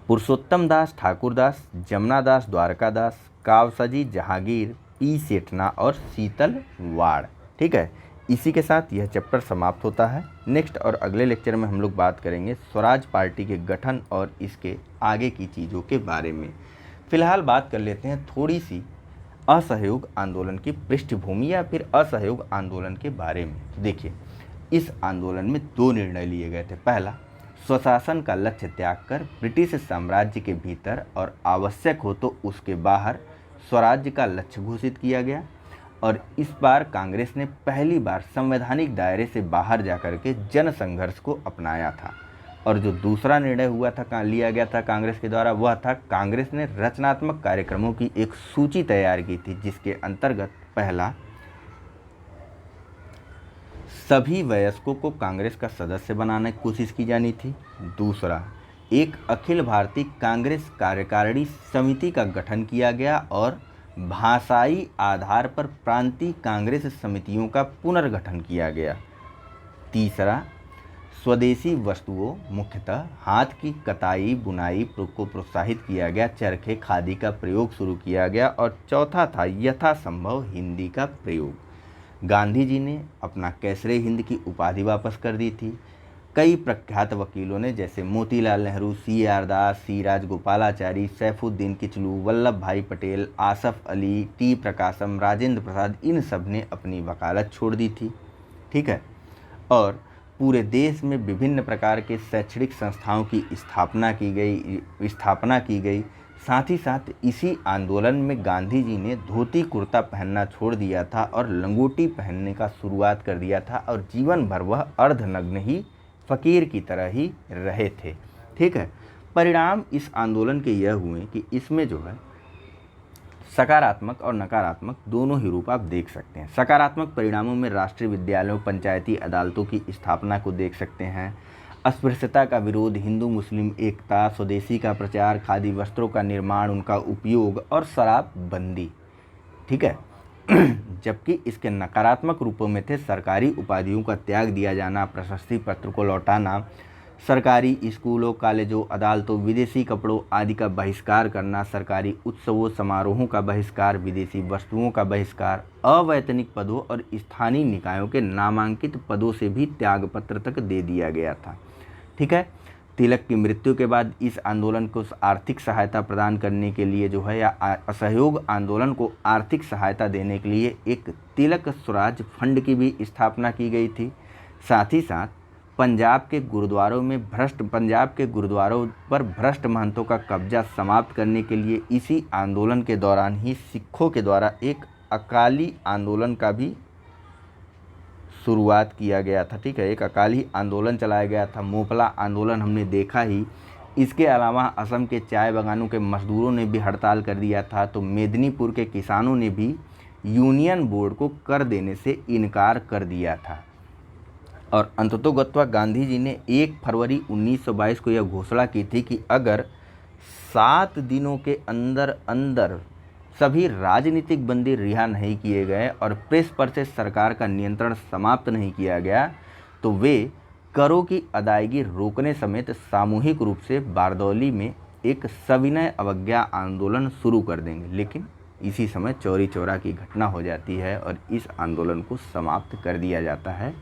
पुरुषोत्तम दास ठाकुर दास, जमुना दास द्वारका दास, कावसाजी जहांगीर, पी सेठना और शीतलवाड़। ठीक है, इसी के साथ यह चैप्टर समाप्त होता है। नेक्स्ट और अगले लेक्चर में हम लोग बात करेंगे स्वराज पार्टी के गठन और इसके आगे की चीज़ों के बारे में। फिलहाल बात कर लेते हैं थोड़ी सी असहयोग आंदोलन की पृष्ठभूमि या फिर असहयोग आंदोलन के बारे में। देखिए, इस आंदोलन में दो निर्णय लिए गए थे। पहला, स्वशासन का लक्ष्य त्याग कर ब्रिटिश साम्राज्य के भीतर और आवश्यक हो तो उसके बाहर स्वराज्य का लक्ष्य घोषित किया गया। और इस बार कांग्रेस ने पहली बार संवैधानिक दायरे से बाहर जाकर के जन संघर्ष को अपनाया था। और जो दूसरा निर्णय हुआ था, लिया गया था कांग्रेस के द्वारा, वह था कांग्रेस ने रचनात्मक कार्यक्रमों की एक सूची तैयार की थी, जिसके अंतर्गत पहला, सभी वयस्कों को कांग्रेस का सदस्य बनाने की कोशिश की जानी थी। दूसरा, एक अखिल भारतीय कांग्रेस कार्यकारिणी समिति का गठन किया गया और भाषाई आधार पर प्रांतीय कांग्रेस समितियों का पुनर्गठन किया गया। तीसरा, स्वदेशी वस्तुओं मुख्यतः हाथ की कताई बुनाई को प्रोत्साहित किया गया, चरखे खादी का प्रयोग शुरू किया गया। और चौथा था यथासंभव हिंदी का प्रयोग। गांधी जी ने अपना कैसरे हिंद की उपाधि वापस कर दी थी। कई प्रख्यात वकीलों ने, जैसे मोतीलाल नेहरू, C.R. दास, सी राजगोपालाचारी, सैफुद्दीन किचलू, वल्लभ भाई पटेल, आसफ अली, टी प्रकाशम, राजेंद्र प्रसाद, इन सब ने अपनी वकालत छोड़ दी थी। ठीक है, और पूरे देश में विभिन्न प्रकार के शैक्षणिक संस्थाओं की स्थापना की गई। साथ ही साथ इसी आंदोलन में गांधी जी ने धोती कुर्ता पहनना छोड़ दिया था और लंगोटी पहनने का शुरुआत कर दिया था, और जीवन भर वह अर्धनग्न ही फ़कीर की तरह ही रहे थे। ठीक है, परिणाम इस आंदोलन के यह हुए कि इसमें जो है सकारात्मक और नकारात्मक दोनों ही रूप आप देख सकते हैं। सकारात्मक परिणामों में राष्ट्रीय विद्यालयों, पंचायती अदालतों की स्थापना को देख सकते हैं, अस्पृश्यता का विरोध, हिंदू मुस्लिम एकता, स्वदेशी का प्रचार, खादी वस्त्रों का निर्माण, उनका उपयोग और शराबबंदी। ठीक है, जबकि इसके नकारात्मक रूपों में थे सरकारी उपाधियों का त्याग दिया जाना, प्रशस्ति पत्र को लौटाना, सरकारी स्कूलों, कॉलेजों, अदालतों, विदेशी कपड़ों आदि का बहिष्कार करना, सरकारी उत्सवों समारोहों का बहिष्कार, विदेशी वस्तुओं का बहिष्कार, अवैतनिक पदों और स्थानीय निकायों के नामांकित पदों से भी त्यागपत्र तक दे दिया गया था। ठीक है, तिलक की मृत्यु के बाद इस आंदोलन को आर्थिक सहायता प्रदान करने के लिए जो है, या असहयोग आंदोलन को आर्थिक सहायता देने के लिए एक तिलक स्वराज फंड की भी स्थापना की गई थी। साथ ही साथ पंजाब के गुरुद्वारों पर भ्रष्ट महंतों का कब्जा समाप्त करने के लिए इसी आंदोलन के दौरान ही सिखों के द्वारा एक अकाली आंदोलन का भी शुरुआत किया गया था। ठीक है, एक अकाली आंदोलन चलाया गया था। मोपला आंदोलन हमने देखा ही। इसके अलावा असम के चाय बागानों के मजदूरों ने भी हड़ताल कर दिया था। तो मेदिनीपुर के किसानों ने भी यूनियन बोर्ड को कर देने से इनकार कर दिया था। और अंततोगत्वा गांधी जी ने 1 फरवरी 1922 को यह घोषणा की थी कि अगर 7 दिनों के अंदर सभी राजनीतिक बंदी रिहा नहीं किए गए और प्रेस पर से सरकार का नियंत्रण समाप्त नहीं किया गया, तो वे करों की अदायगी रोकने समेत सामूहिक रूप से बारदौली में एक सविनय अवज्ञा आंदोलन शुरू कर देंगे। लेकिन इसी समय चौरी चौरा की घटना हो जाती है और इस आंदोलन को समाप्त कर दिया जाता है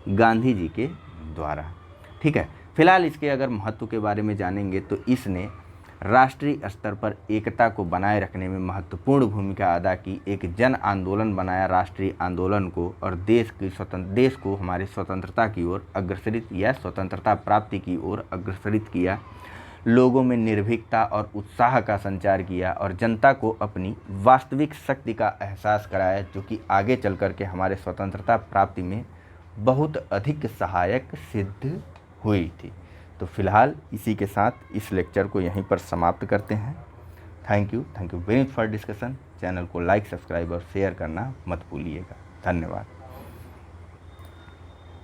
गांधी जी के द्वारा। ठीक है, फिलहाल इसके अगर महत्व के बारे में जानेंगे तो इसने राष्ट्रीय स्तर पर एकता को बनाए रखने में महत्वपूर्ण भूमिका अदा की, एक जन आंदोलन बनाया राष्ट्रीय आंदोलन को और देश को हमारे स्वतंत्रता की ओर अग्रसरित या स्वतंत्रता प्राप्ति की ओर अग्रसरित किया। लोगों में निर्भीकता और उत्साह का संचार किया और जनता को अपनी वास्तविक शक्ति का एहसास कराया, जो कि आगे चल कर के हमारे स्वतंत्रता प्राप्ति में बहुत अधिक सहायक सिद्ध हुई थी। तो फिलहाल इसी के साथ इस लेक्चर को यहीं पर समाप्त करते हैं। Thank you very much for discussion. Channel को लाइक, सब्सक्राइब और शेयर करना मत भूलिएगा। धन्यवाद।